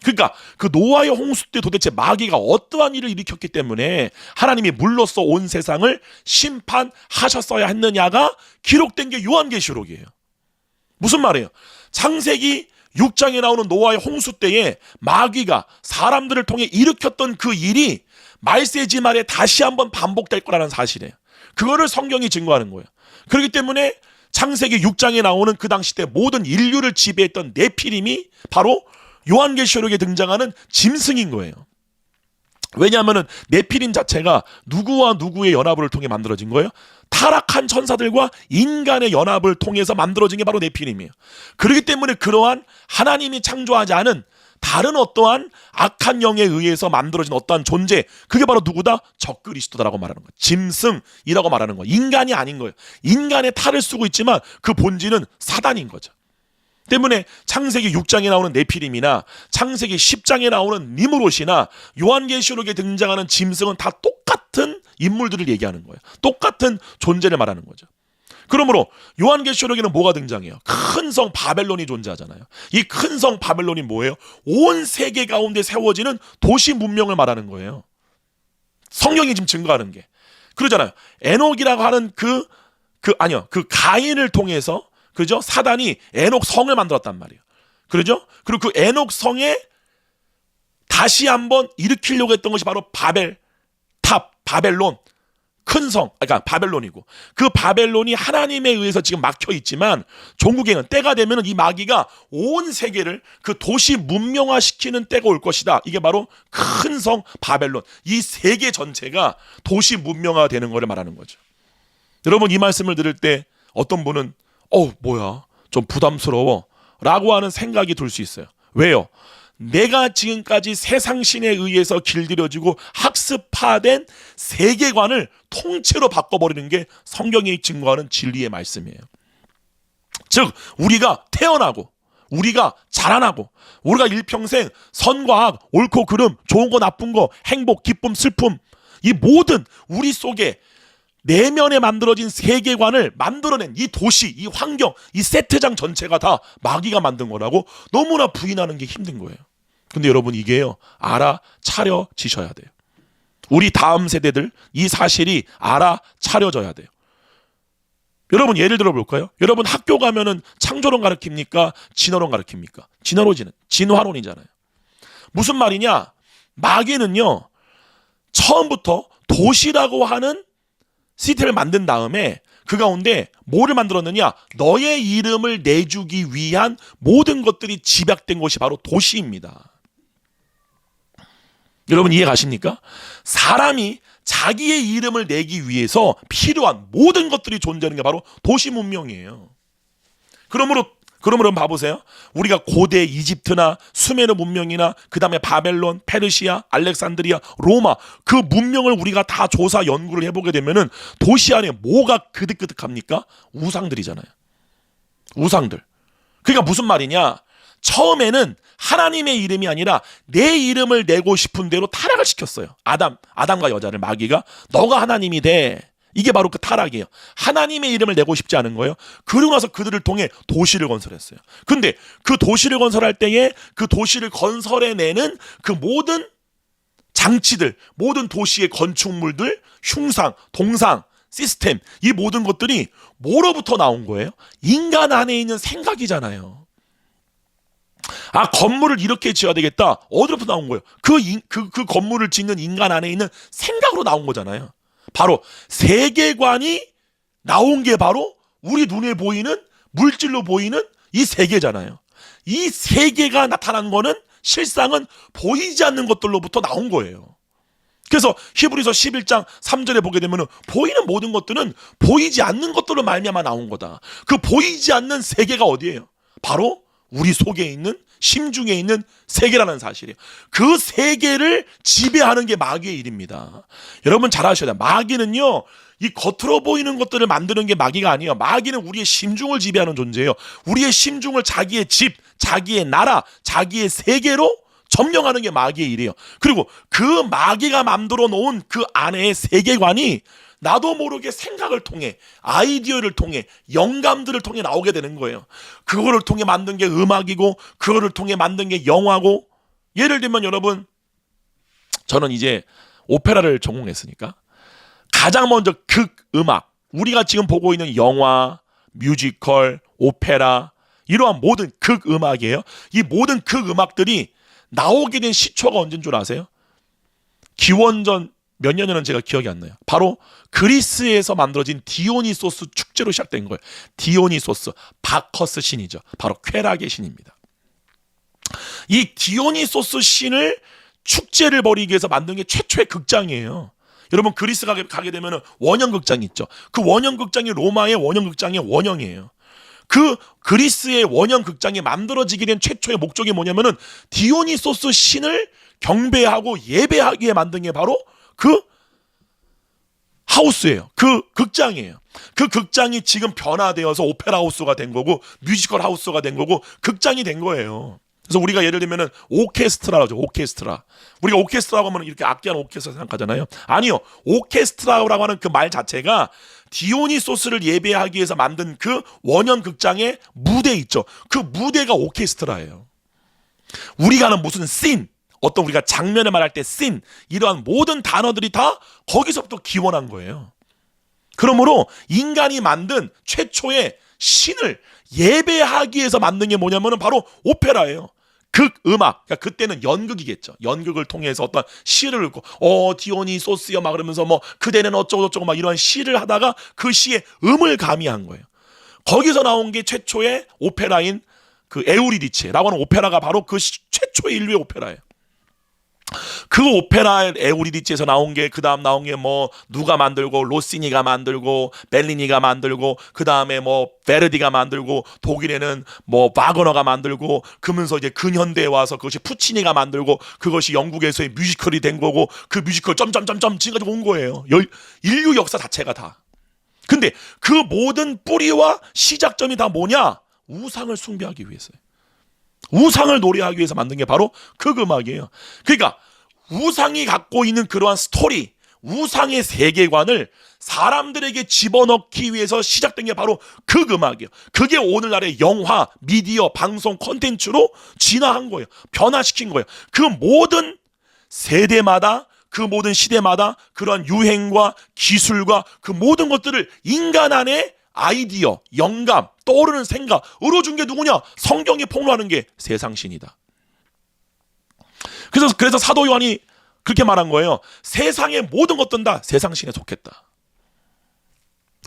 그러니까 그 노아의 홍수 때 도대체 마귀가 어떠한 일을 일으켰기 때문에 하나님이 물로써 온 세상을 심판하셨어야 했느냐가 기록된 게 요한계시록이에요. 무슨 말이에요? 창세기 6장에 나오는 노아의 홍수 때에 마귀가 사람들을 통해 일으켰던 그 일이 말세지 말에 다시 한번 반복될 거라는 사실이에요. 그거를 성경이 증거하는 거예요. 그렇기 때문에 창세기 6장에 나오는 그 당시 때 모든 인류를 지배했던 네피림이 바로 요한계시록에 등장하는 짐승인 거예요. 왜냐하면 네피림 자체가 누구와 누구의 연합을 통해 만들어진 거예요? 타락한 천사들과 인간의 연합을 통해서 만들어진 게 바로 네피림이에요. 그렇기 때문에 그러한 하나님이 창조하지 않은 다른 어떠한 악한 영에 의해서 만들어진 어떠한 존재, 그게 바로 누구다? 적그리스도다라고 말하는 거예요. 짐승이라고 말하는 거예요. 인간이 아닌 거예요. 인간의 탈을 쓰고 있지만 그 본질은 사단인 거죠. 때문에 창세기 6장에 나오는 네피림이나 창세기 10장에 나오는 니므롯이나 요한계시록에 등장하는 짐승은 다 똑같은 인물들을 얘기하는 거예요. 똑같은 존재를 말하는 거죠. 그러므로 요한계시록에는 뭐가 등장해요? 큰 성 바벨론이 존재하잖아요. 이 큰 성 바벨론이 뭐예요? 온 세계 가운데 세워지는 도시 문명을 말하는 거예요. 성경이 지금 증거하는 게 그러잖아요. 에녹이라고 하는 그 가인을 통해서, 그죠? 사단이 에녹 성을 만들었단 말이에요. 그러죠? 그리고 그 에녹 성에 다시 한번 일으키려고 했던 것이 바로 바벨론, 큰 성, 그러니까 바벨론이고, 그 바벨론이 하나님에 의해서 지금 막혀 있지만 종국에는 때가 되면 이 마귀가 온 세계를 그 도시 문명화시키는 때가 올 것이다. 이게 바로 큰 성 바벨론, 이 세계 전체가 도시 문명화되는 것을 말하는 거죠. 여러분, 이 말씀을 들을 때 어떤 분은 뭐야, 좀 부담스러워 라고 하는 생각이 들 수 있어요. 왜요? 내가 지금까지 세상신에 의해서 길들여지고 학습화된 세계관을 통째로 바꿔버리는 게 성경이 증거하는 진리의 말씀이에요. 즉 우리가 태어나고, 우리가 자라나고, 우리가 일평생 선과 악, 옳고 그름, 좋은 거 나쁜 거, 행복, 기쁨, 슬픔, 이 모든 우리 속에 내면에 만들어진 세계관을 만들어낸 이 도시, 이 환경, 이 세트장 전체가 다 마귀가 만든 거라고 너무나 부인하는 게 힘든 거예요. 근데 여러분, 이게요, 알아차려지셔야 돼요. 우리 다음 세대들 이 사실이 알아차려져야 돼요. 여러분, 예를 들어 볼까요? 여러분, 학교 가면은 창조론 가르칩니까? 진화론 가르칩니까? 진화론이잖아요. 무슨 말이냐? 마귀는요, 처음부터 도시라고 하는 시스템을 만든 다음에 그 가운데 뭐를 만들었느냐? 너의 이름을 내주기 위한 모든 것들이 집약된 것이 바로 도시입니다. 여러분, 이해 가십니까? 사람이 자기의 이름을 내기 위해서 필요한 모든 것들이 존재하는 게 바로 도시 문명이에요. 그러므로 봐보세요. 우리가 고대 이집트나 수메르 문명이나 그 다음에 바벨론, 페르시아, 알렉산드리아, 로마, 그 문명을 우리가 다 조사 연구를 해보게 되면은 도시 안에 뭐가 그득그득합니까? 우상들이잖아요. 우상들. 그러니까 무슨 말이냐? 처음에는 하나님의 이름이 아니라 내 이름을 내고 싶은 대로 타락을 시켰어요. 아담과 여자를 마귀가 너가 하나님이 돼. 이게 바로 그 타락이에요. 하나님의 이름을 내고 싶지 않은 거예요. 그러고 나서 그들을 통해 도시를 건설했어요. 근데 그 도시를 건설할 때에 그 도시를 건설해내는 그 모든 장치들, 모든 도시의 건축물들, 흉상, 동상, 시스템, 이 모든 것들이 뭐로부터 나온 거예요? 인간 안에 있는 생각이잖아요. 건물을 이렇게 지어야 되겠다. 어디로부터 나온 거예요? 그 건물을 짓는 인간 안에 있는 생각으로 나온 거잖아요. 바로 세계관이 나온 게 바로 우리 눈에 보이는, 물질로 보이는 이 세계잖아요. 이 세계가 나타난 거는 실상은 보이지 않는 것들로부터 나온 거예요. 그래서 히브리서 11장 3절에 보게 되면 보이는 모든 것들은 보이지 않는 것들로 말미암아 나온 거다. 그 보이지 않는 세계가 어디예요? 바로 우리 속에 있는, 심중에 있는 세계라는 사실이에요. 그 세계를 지배하는 게 마귀의 일입니다. 여러분 잘 아셔야 돼요. 마귀는요, 이 겉으로 보이는 것들을 만드는 게 마귀가 아니에요. 마귀는 우리의 심중을 지배하는 존재예요. 우리의 심중을 자기의 집, 자기의 나라, 자기의 세계로 점령하는 게 마귀의 일이에요. 그리고 그 마귀가 만들어 놓은 그 안에의 세계관이 나도 모르게 생각을 통해, 아이디어를 통해, 영감들을 통해 나오게 되는 거예요. 그거를 통해 만든 게 음악이고, 그거를 통해 만든 게 영화고. 예를 들면 여러분, 저는 이제 오페라를 전공했으니까 가장 먼저 극음악, 우리가 지금 보고 있는 영화, 뮤지컬, 오페라, 이러한 모든 극음악이에요. 이 모든 극음악들이 나오게 된 시초가 언제인 줄 아세요? 기원전 몇 년이라는 제가 기억이 안 나요. 바로 그리스에서 만들어진 디오니소스 축제로 시작된 거예요. 디오니소스, 바커스 신이죠. 바로 쾌락의 신입니다. 이 디오니소스 신을 축제를 벌이기 위해서 만든 게 최초의 극장이에요. 여러분 그리스 가게 되면 원형극장이 있죠. 그 원형극장이 로마의 원형극장의 원형이에요. 그 그리스의 원형극장이 만들어지게 된 최초의 목적이 뭐냐면은 디오니소스 신을 경배하고 예배하기에 만든 게 바로 그 하우스예요. 그 극장이에요. 그 극장이 지금 변화되어서 오페라 하우스가 된 거고 뮤지컬 하우스가 된 거고 극장이 된 거예요. 그래서 우리가 예를 들면은 오케스트라라고 하죠. 오케스트라. 우리가 오케스트라고 하면 이렇게 악기한 오케스트라 생각하잖아요. 아니요. 오케스트라라고 하는 그 말 자체가 디오니소스를 예배하기 위해서 만든 그 원형 극장의 무대 있죠. 그 무대가 오케스트라예요. 우리가 하는 무슨 씬, 어떤 우리가 장면을 말할 때 씬, 이러한 모든 단어들이 다 거기서부터 기원한 거예요. 그러므로 인간이 만든 최초의 신을 예배하기 위해서 만든 게 뭐냐면은 바로 오페라예요. 극음악. 그러니까 그때는 연극이겠죠. 연극을 통해서 어떤 시를 읽고 디오니소스여 막 그러면서 뭐 그대는 어쩌고저쩌고 막 이런 시를 하다가 그 시에 음을 가미한 거예요. 거기서 나온 게 최초의 오페라인 그 에우리디체라고 하는 오페라가 바로 그 최초의 인류의 오페라예요. 그 오페라 에우리디체에서 나온 게 그 다음 나온 게 뭐 누가 만들고 로시니가 만들고 벨리니가 만들고 그 다음에 뭐 베르디가 만들고 독일에는 뭐 바그너가 만들고 그러면서 이제 근현대에 와서 그것이 푸치니가 만들고 그것이 영국에서의 뮤지컬이 된 거고 그 뮤지컬 점점점점 지금까지 온 거예요. 인류 역사 자체가 다. 근데 그 모든 뿌리와 시작점이 다 뭐냐? 우상을 숭배하기 위해서요. 우상을 노래하기 위해서 만든 게 바로 극음악이에요. 그러니까 우상이 갖고 있는 그러한 스토리, 우상의 세계관을 사람들에게 집어넣기 위해서 시작된 게 바로 극음악이에요. 그게 오늘날의 영화, 미디어, 방송, 콘텐츠로 진화한 거예요. 변화시킨 거예요. 그 모든 세대마다 그 모든 시대마다 그러한 유행과 기술과 그 모든 것들을 인간 안에 아이디어, 영감, 떠오르는 생각으로 준 게 누구냐? 성경이 폭로하는 게 세상신이다. 그래서 사도 요한이 그렇게 말한 거예요. 세상의 모든 것들은 다 세상신에 속했다.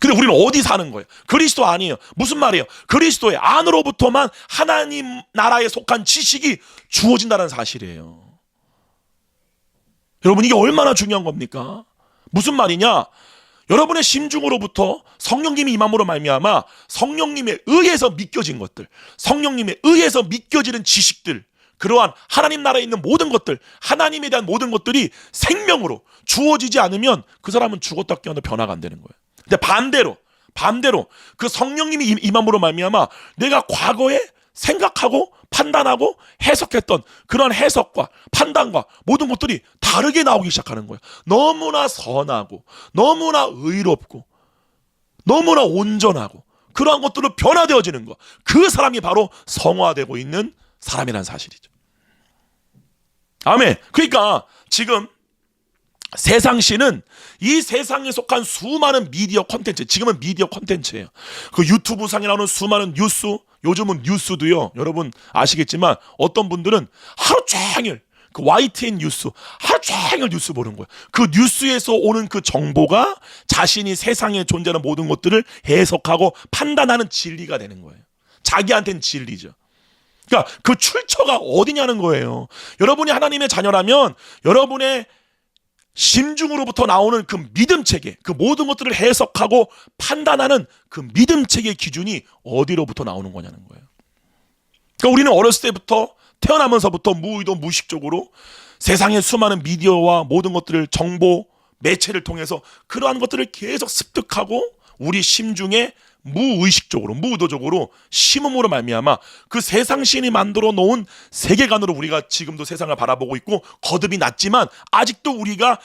근데 우리는 어디 사는 거예요? 그리스도 아니에요. 무슨 말이에요? 그리스도의 안으로부터만 하나님 나라에 속한 지식이 주어진다는 사실이에요. 여러분 이게 얼마나 중요한 겁니까? 무슨 말이냐? 여러분의 심중으로부터 성령님이 임함으로 말미암아 성령님에 의해서 믿겨진 것들, 성령님에 의해서 믿겨지는 지식들, 그러한 하나님 나라에 있는 모든 것들, 하나님에 대한 모든 것들이 생명으로 주어지지 않으면 그 사람은 죽었다 깨어나 변화가 안 되는 거예요. 근데 반대로 그 성령님이 임함으로 말미암아 내가 과거에 생각하고 판단하고 해석했던 그런 해석과 판단과 모든 것들이 다르게 나오기 시작하는 거예요. 너무나 선하고 너무나 의롭고 너무나 온전하고 그러한 것들로 변화되어지는 거. 그 사람이 바로 성화되고 있는 사람이라는 사실이죠. 아멘. 그러니까 지금 세상신은 이 세상에 속한 수많은 미디어 콘텐츠, 지금은 미디어 콘텐츠예요. 그 유튜브상에 나오는 수많은 뉴스, 요즘은 뉴스도요. 여러분 아시겠지만 어떤 분들은 하루 종일 그 YTN 뉴스, 하루 종일 뉴스 보는 거예요. 그 뉴스에서 오는 그 정보가 자신이 세상에 존재하는 모든 것들을 해석하고 판단하는 진리가 되는 거예요. 자기한테는 진리죠. 그러니까 그 출처가 어디냐는 거예요. 여러분이 하나님의 자녀라면 여러분의 심중으로부터 나오는 그 믿음 체계, 그 모든 것들을 해석하고 판단하는 그 믿음 체계의 기준이 어디로부터 나오는 거냐는 거예요. 그러니까 우리는 어렸을 때부터 태어나면서부터 무의도 무의식적으로 세상의 수많은 미디어와 모든 것들을 정보, 매체를 통해서 그러한 것들을 계속 습득하고 우리 심중에 무의식적으로, 무의도적으로 심음으로 말미암아 그 세상신이 만들어 놓은 세계관으로 우리가 지금도 세상을 바라보고 있고 거듭이 낮지만 아직도 우리가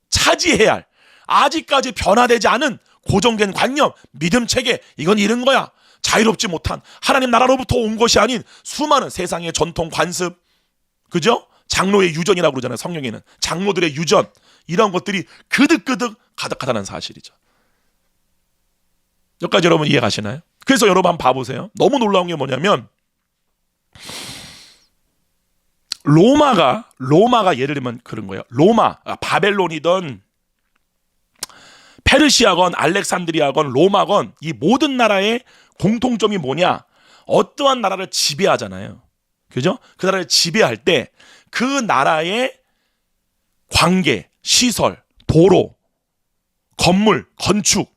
차지해야 할 아직까지 변화되지 않은 고정된 관념, 믿음 체계, 이건 이런 거야. 자유롭지 못한 하나님 나라로부터 온 것이 아닌 수많은 세상의 전통 관습, 그죠? 장로의 유전이라고 그러잖아요. 성경에는 장로들의 유전, 이런 것들이 그득그득 가득하다는 사실이죠. 여기까지 여러분 이해 가시나요? 그래서 여러분 한번 봐보세요. 너무 놀라운 게 뭐냐면 로마가 예를 들면 그런 거예요. 바벨론이든 페르시아건 알렉산드리아건 로마건 이 모든 나라의 공통점이 뭐냐? 어떠한 나라를 지배하잖아요. 그죠? 그 나라를 지배할 때 그 나라의 관계, 시설, 도로, 건물, 건축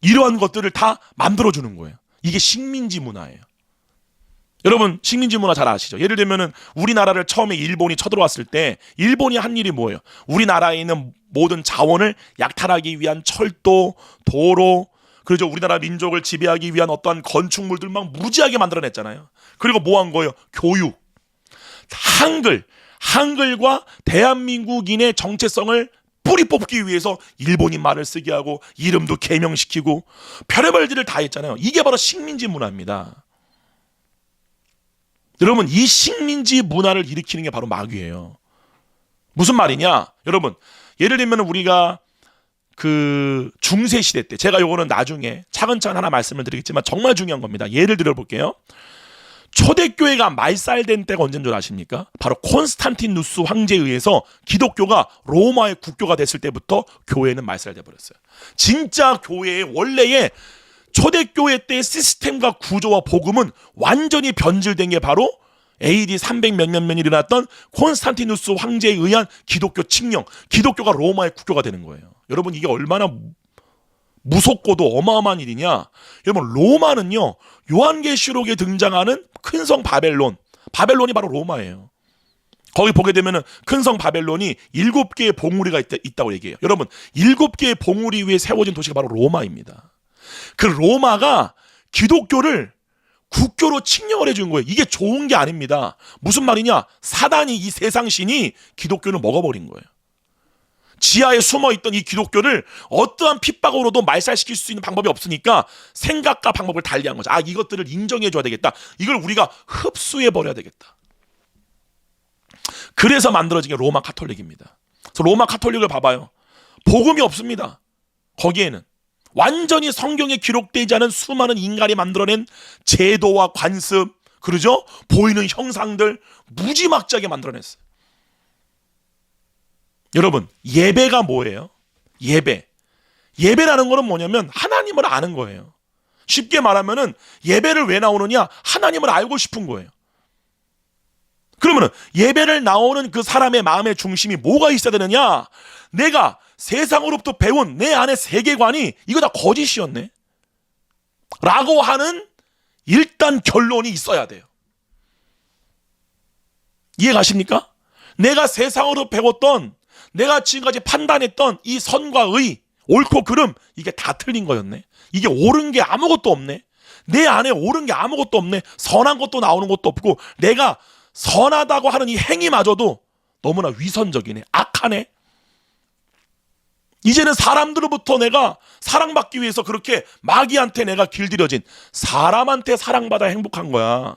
이러한 것들을 다 만들어주는 거예요. 이게 식민지 문화예요. 여러분 식민지 문화 잘 아시죠? 예를 들면은 우리나라를 처음에 일본이 쳐들어왔을 때 일본이 한 일이 뭐예요? 우리나라에 있는 모든 자원을 약탈하기 위한 철도, 도로, 그렇죠? 우리나라 민족을 지배하기 위한 어떠한 건축물들 막 무지하게 만들어냈잖아요. 그리고 뭐 한 거예요? 교육, 한글과 대한민국인의 정체성을 뿌리 뽑기 위해서 일본인 말을 쓰게 하고 이름도 개명시키고 별의별 일을 다 했잖아요. 이게 바로 식민지 문화입니다. 여러분 이 식민지 문화를 일으키는 게 바로 마귀예요. 무슨 말이냐? 여러분 예를 들면 우리가 그 중세 시대 때 제가 요거는 나중에 차근차근 하나 말씀을 드리겠지만 정말 중요한 겁니다. 예를 들어 볼게요. 초대교회가 말살된 때가 언제인 줄 아십니까? 바로 콘스탄티누스 황제에 의해서 기독교가 로마의 국교가 됐을 때부터 교회는 말살돼 버렸어요. 진짜 교회의 원래의 초대교회 때의 시스템과 구조와 복음은 완전히 변질된 게 바로 AD 300 몇 년면이 일어났던 콘스탄티누스 황제에 의한 기독교 칙령, 기독교가 로마의 국교가 되는 거예요. 여러분 이게 얼마나 무섭고도 어마어마한 일이냐. 여러분 로마는요 요한계시록에 등장하는 큰 성 바벨론이 바로 로마예요. 거기 보게 되면은 큰 성 바벨론이 7개의 봉우리가 있다고 얘기해요. 여러분 7개의 봉우리 위에 세워진 도시가 바로 로마입니다. 그 로마가 기독교를 국교로 칙령을 해준 거예요. 이게 좋은 게 아닙니다. 무슨 말이냐? 사단이 이 세상 신이 기독교를 먹어버린 거예요. 지하에 숨어있던 이 기독교를 어떠한 핍박으로도 말살시킬 수 있는 방법이 없으니까 생각과 방법을 달리한 거죠. 이것들을 인정해줘야 되겠다. 이걸 우리가 흡수해버려야 되겠다. 그래서 만들어진 게 로마 카톨릭입니다. 그래서 로마 카톨릭을 봐봐요. 복음이 없습니다. 거기에는 완전히 성경에 기록되지 않은 수많은 인간이 만들어낸 제도와 관습, 그러죠? 보이는 형상들 무지막지하게 만들어냈어요. 여러분 예배가 뭐예요? 예배라는 거는 뭐냐면 하나님을 아는 거예요. 쉽게 말하면은 예배를 왜 나오느냐? 하나님을 알고 싶은 거예요. 그러면은 예배를 나오는 그 사람의 마음의 중심이 뭐가 있어야 되느냐? 내가 세상으로부터 배운 내 안의 세계관이 이거 다 거짓이었네 라고 하는 일단 결론이 있어야 돼요. 이해가십니까? 내가 세상으로 배웠던, 내가 지금까지 판단했던 이 선과 의, 옳고 그름, 이게 다 틀린 거였네. 이게 옳은 게 아무것도 없네. 내 안에 옳은 게 아무것도 없네. 선한 것도 나오는 것도 없고 내가 선하다고 하는 이 행위마저도 너무나 위선적이네. 악하네. 이제는 사람들로부터 내가 사랑받기 위해서 그렇게 마귀한테 내가 길들여진 사람한테 사랑받아 행복한 거야.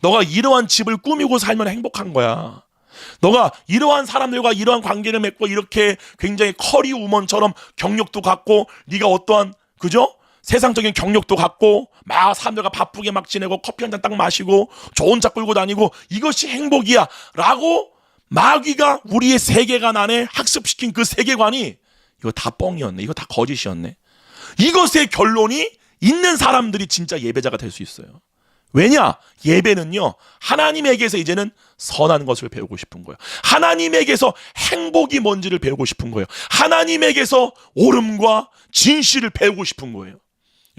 너가 이러한 집을 꾸미고 살면 행복한 거야. 너가 이러한 사람들과 이러한 관계를 맺고 이렇게 굉장히 커리 우먼처럼 경력도 갖고 네가 어떠한 그죠? 세상적인 경력도 갖고 막 사람들과 바쁘게 막 지내고 커피 한 잔 딱 마시고 좋은 차 끌고 다니고 이것이 행복이야 라고 마귀가 우리의 세계관 안에 학습시킨 그 세계관이 이거 다 뻥이었네. 이거 다 거짓이었네. 이것의 결론이 있는 사람들이 진짜 예배자가 될 수 있어요. 왜냐? 예배는요 하나님에게서 이제는 선한 것을 배우고 싶은 거예요. 하나님에게서 행복이 뭔지를 배우고 싶은 거예요. 하나님에게서 옳음과 진실을 배우고 싶은 거예요.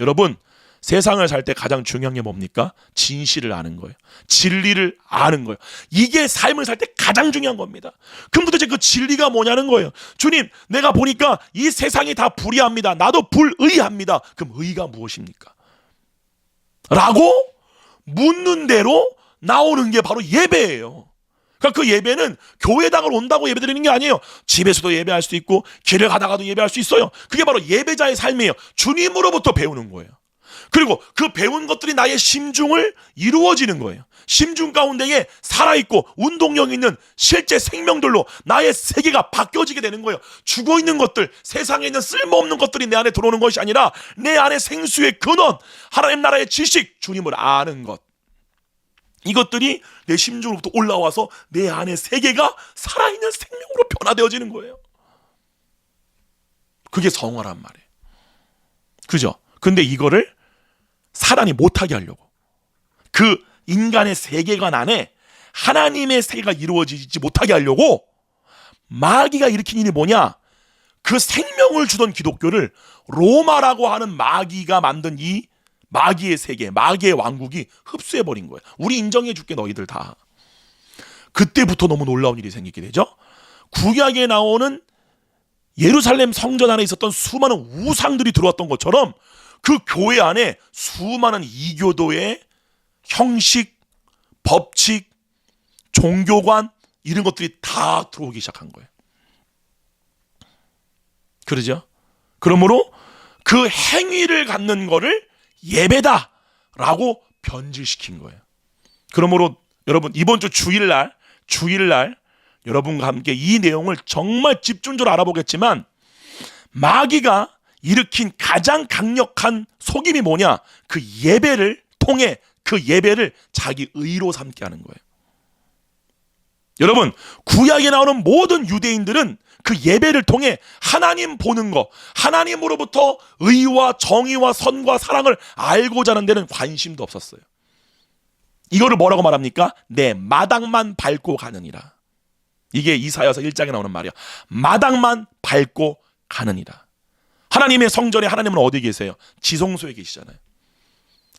여러분 세상을 살 때 가장 중요한 게 뭡니까? 진실을 아는 거예요. 진리를 아는 거예요. 이게 삶을 살 때 가장 중요한 겁니다. 그럼 도대체 그 진리가 뭐냐는 거예요. 주님 내가 보니까 이 세상이 다 불의합니다. 나도 불의합니다. 그럼 의가 무엇입니까? 라고 묻는 대로 나오는 게 바로 예배예요. 그러니까 그 예배는 교회당을 온다고 예배드리는 게 아니에요. 집에서도 예배할 수 있고 길을 가다가도 예배할 수 있어요. 그게 바로 예배자의 삶이에요. 주님으로부터 배우는 거예요. 그리고 그 배운 것들이 나의 심중을 이루어지는 거예요. 심중 가운데에 살아있고 운동력 있는 실제 생명들로 나의 세계가 바뀌어지게 되는 거예요. 죽어있는 것들, 세상에 있는 쓸모없는 것들이 내 안에 들어오는 것이 아니라 내 안에 생수의 근원, 하나님 나라의 지식, 주님을 아는 것, 이것들이 내 심중으로부터 올라와서 내 안의 세계가 살아있는 생명으로 변화되어지는 거예요. 그게 성화란 말이에요. 그죠? 근데 이거를 사단이 못하게 하려고, 그 인간의 세계관 안에 하나님의 세계가 이루어지지 못하게 하려고 마귀가 일으킨 일이 뭐냐? 그 생명을 주던 기독교를 로마라고 하는 마귀가 만든 이 마귀의 세계, 마귀의 왕국이 흡수해버린 거예요. 우리 인정해줄게 너희들 다. 그때부터 너무 놀라운 일이 생기게 되죠. 구약에 나오는 예루살렘 성전 안에 있었던 수많은 우상들이 들어왔던 것처럼 그 교회 안에 수많은 이교도의 형식, 법칙, 종교관, 이런 것들이 다 들어오기 시작한 거예요. 그러죠? 그러므로 그 행위를 갖는 거를 예배다라고 변질시킨 거예요. 그러므로 여러분, 이번 주 주일날 여러분과 함께 이 내용을 정말 집중적으로 알아보겠지만, 마귀가 일으킨 가장 강력한 속임이 뭐냐? 그 예배를 통해 그 예배를 자기 의로 삼게 하는 거예요. 여러분, 구약에 나오는 모든 유대인들은 그 예배를 통해 하나님 보는 거, 하나님으로부터 의와 정의와 선과 사랑을 알고자 하는 데는 관심도 없었어요. 이거를 뭐라고 말합니까? 내 마당만 밟고 가느니라. 이게 이사야서 1장에 나오는 말이야. 마당만 밟고 가느니라. 하나님의 성전에 하나님은 어디 계세요? 지성소에 계시잖아요.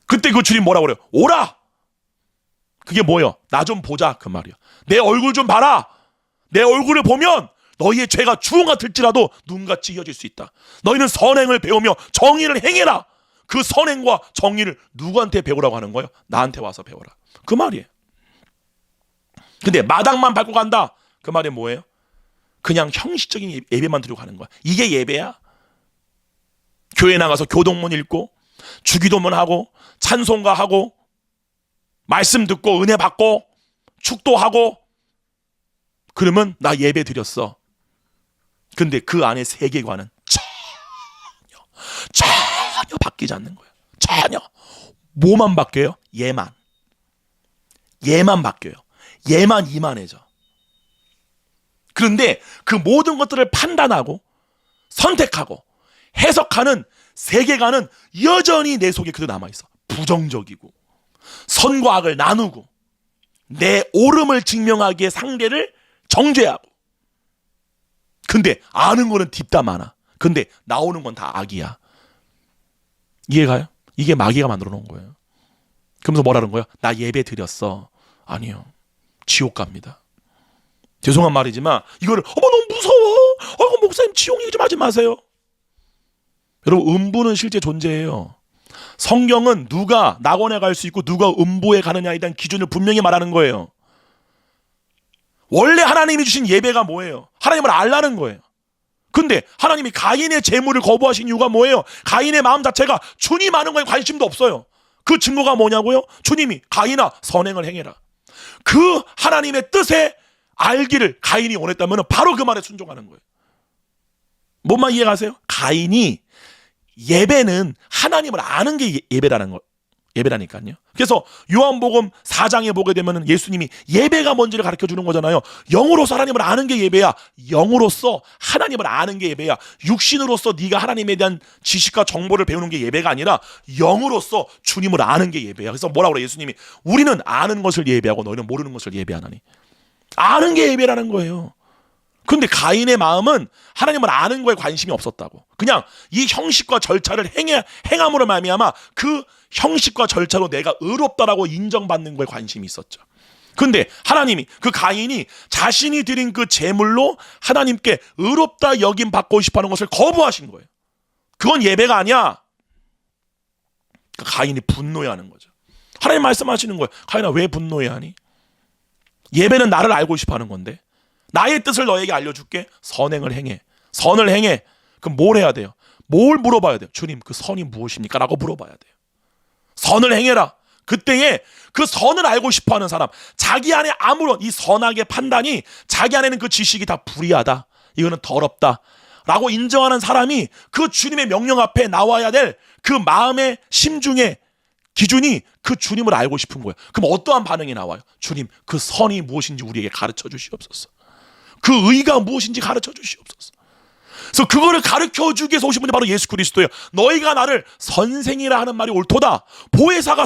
그때 그 주님 뭐라고 그래요? 오라! 그게 뭐예요? 나 좀 보자, 그 말이야. 내 얼굴 좀 봐라. 내 얼굴을 보면 너희의 죄가 주홍 같을지라도 눈같이 이어질 수 있다. 너희는 선행을 배우며 정의를 행해라. 그 선행과 정의를 누구한테 배우라고 하는 거예요? 나한테 와서 배워라. 그 말이에요. 근데 마당만 밟고 간다. 그 말이 뭐예요? 그냥 형식적인 예배만 드리고 가는 거야. 이게 예배야? 교회 나가서 교동문 읽고 주기도문 하고 찬송가 하고 말씀 듣고 은혜 받고 축도하고 그러면 나 예배 드렸어. 근데 그 안에 세계관은 전혀 바뀌지 않는 거예요. 전혀. 뭐만 바뀌어요? 얘만 바뀌어요. 얘만 이만해져. 그런데 그 모든 것들을 판단하고 선택하고 해석하는 세계관은 여전히 내 속에 그대로 남아있어. 부정적이고 선과 악을 나누고 내 옳음을 증명하기에 상대를 정죄하고. 근데 아는 거는 딥다 많아. 근데 나오는 건 다 악이야. 이해가요? 이게 마귀가 만들어 놓은 거예요. 그러면서 뭐라는 거예요? 나 예배 드렸어. 아니요. 지옥 갑니다. 죄송한 말이지만 이거를 너무 무서워. 목사님 지옥 얘기 좀 하지 마세요. 여러분, 음부는 실제 존재해요. 성경은 누가 낙원에 갈 수 있고 누가 음부에 가느냐에 대한 기준을 분명히 말하는 거예요. 원래 하나님이 주신 예배가 뭐예요? 하나님을 알라는 거예요. 근데 하나님이 가인의 제물을 거부하신 이유가 뭐예요? 가인의 마음 자체가 주님 아는 거에 관심도 없어요. 그 증거가 뭐냐고요? 주님이 가인아 선행을 행해라. 그 하나님의 뜻에 알기를 가인이 원했다면 바로 그 말에 순종하는 거예요. 뭔만 이해가세요? 가인이 예배는 하나님을 아는 게 예배라니까요. 그래서 요한복음 4장에 보게 되면 예수님이 예배가 뭔지를 가르쳐 주는 거잖아요. 영으로서 하나님을 아는 게 예배야. 영으로서 하나님을 아는 게 예배야. 육신으로서 네가 하나님에 대한 지식과 정보를 배우는 게 예배가 아니라 영으로서 주님을 아는 게 예배야. 그래서 뭐라고 그래? 예수님이 우리는 아는 것을 예배하고 너희는 모르는 것을 예배하나니. 아는 게 예배라는 거예요. 근데 가인의 마음은 하나님을 아는 거에 관심이 없었다고. 그냥 이 형식과 절차를 행함으로 말미암아 그 형식과 절차로 내가 의롭다라고 인정받는 거에 관심이 있었죠. 근데 하나님이 그 가인이 자신이 드린 그 제물로 하나님께 의롭다 여김 받고 싶어하는 것을 거부하신 거예요. 그건 예배가 아니야. 그러니까 가인이 분노해하는 거죠. 하나님 말씀하시는 거예요. 가인아 왜 분노해하니? 예배는 나를 알고 싶어하는 건데. 나의 뜻을 너에게 알려줄게. 선행을 행해. 선을 행해. 그럼 뭘 해야 돼요? 뭘 물어봐야 돼요? 주님 그 선이 무엇입니까? 라고 물어봐야 돼요. 선을 행해라. 그때에 그 선을 알고 싶어하는 사람, 자기 안에 아무런 이 선악의 판단이 자기 안에는 그 지식이 다 불의하다, 이거는 더럽다 라고 인정하는 사람이 그 주님의 명령 앞에 나와야 될 그 마음의 심중의 기준이 그 주님을 알고 싶은 거예요. 그럼 어떠한 반응이 나와요? 주님, 그 선이 무엇인지 우리에게 가르쳐 주시옵소서. 그 의가 무엇인지 가르쳐 주시옵소서. 그래서 그거를 가르쳐 주기 위해서 오신 분이 바로 예수 그리스도예요. 너희가 나를 선생이라 하는 말이 옳도다. 보혜사가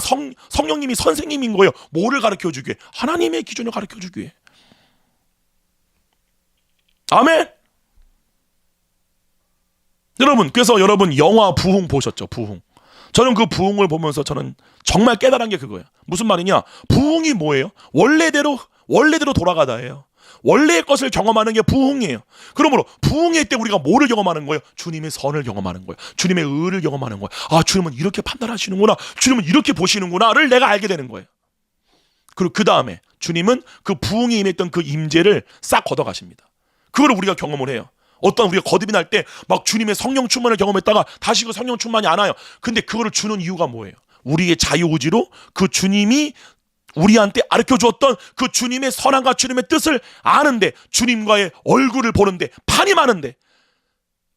성령님이 선생님인 거예요. 뭐를 가르쳐 주기 위해? 하나님의 기준을 가르쳐 주기 위해. 아멘. 여러분, 그래서 여러분 영화 부흥 보셨죠? 부흥. 저는 그 부흥을 보면서 저는 정말 깨달은 게 그거예요. 무슨 말이냐? 부흥이 뭐예요? 원래대로 돌아가다예요. 원래의 것을 경험하는 게 부흥이에요. 그러므로 부흥의 때 우리가 뭐를 경험하는 거예요? 주님의 선을 경험하는 거예요. 주님의 의를 경험하는 거예요. 아, 주님은 이렇게 판단하시는구나. 주님은 이렇게 보시는구나를 내가 알게 되는 거예요. 그리고 그 다음에 주님은 그 부흥에 임했던 그 임재를 싹 걷어가십니다. 그걸 우리가 경험을 해요. 어떤 우리가 거듭이 날 때 막 주님의 성령 충만을 경험했다가 다시 그 성령 충만이 안 와요. 근데 그거를 주는 이유가 뭐예요? 우리의 자유의지로 그 주님이 우리한테 가르쳐 주었던 그 주님의 선함과 주님의 뜻을 아는데, 주님과의 얼굴을 보는데, 판이 많은데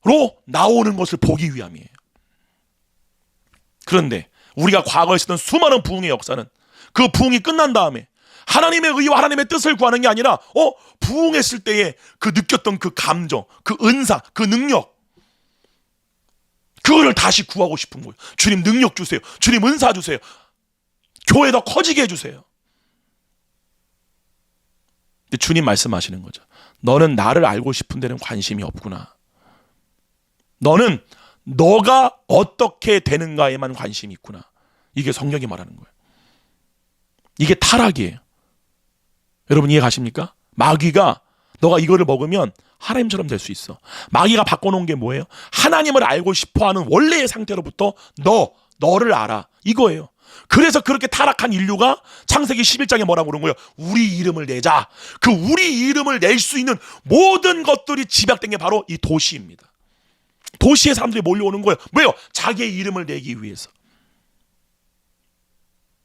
로 나오는 것을 보기 위함이에요. 그런데 우리가 과거에 있었던 수많은 부흥의 역사는 그 부흥이 끝난 다음에 하나님의 의와 하나님의 뜻을 구하는 게 아니라 부흥했을 때에 그 느꼈던 그 감정, 그 은사, 그 능력, 그거를 다시 구하고 싶은 거예요. 주님 능력 주세요. 주님 은사 주세요. 교회 더 커지게 해주세요. 근데 주님 말씀하시는 거죠. 너는 나를 알고 싶은 데는 관심이 없구나. 너는 너가 어떻게 되는가에만 관심이 있구나. 이게 성경이 말하는 거예요. 이게 타락이에요. 여러분 이해 가십니까? 마귀가 너가 이거를 먹으면 하나님처럼 될 수 있어. 마귀가 바꿔놓은 게 뭐예요? 하나님을 알고 싶어하는 원래의 상태로부터 너를 알아, 이거예요. 그래서 그렇게 타락한 인류가 창세기 11장에 뭐라고 그런 거예요? 우리 이름을 내자. 그 우리 이름을 낼 수 있는 모든 것들이 집약된 게 바로 이 도시입니다. 도시에 사람들이 몰려오는 거예요. 왜요? 자기의 이름을 내기 위해서.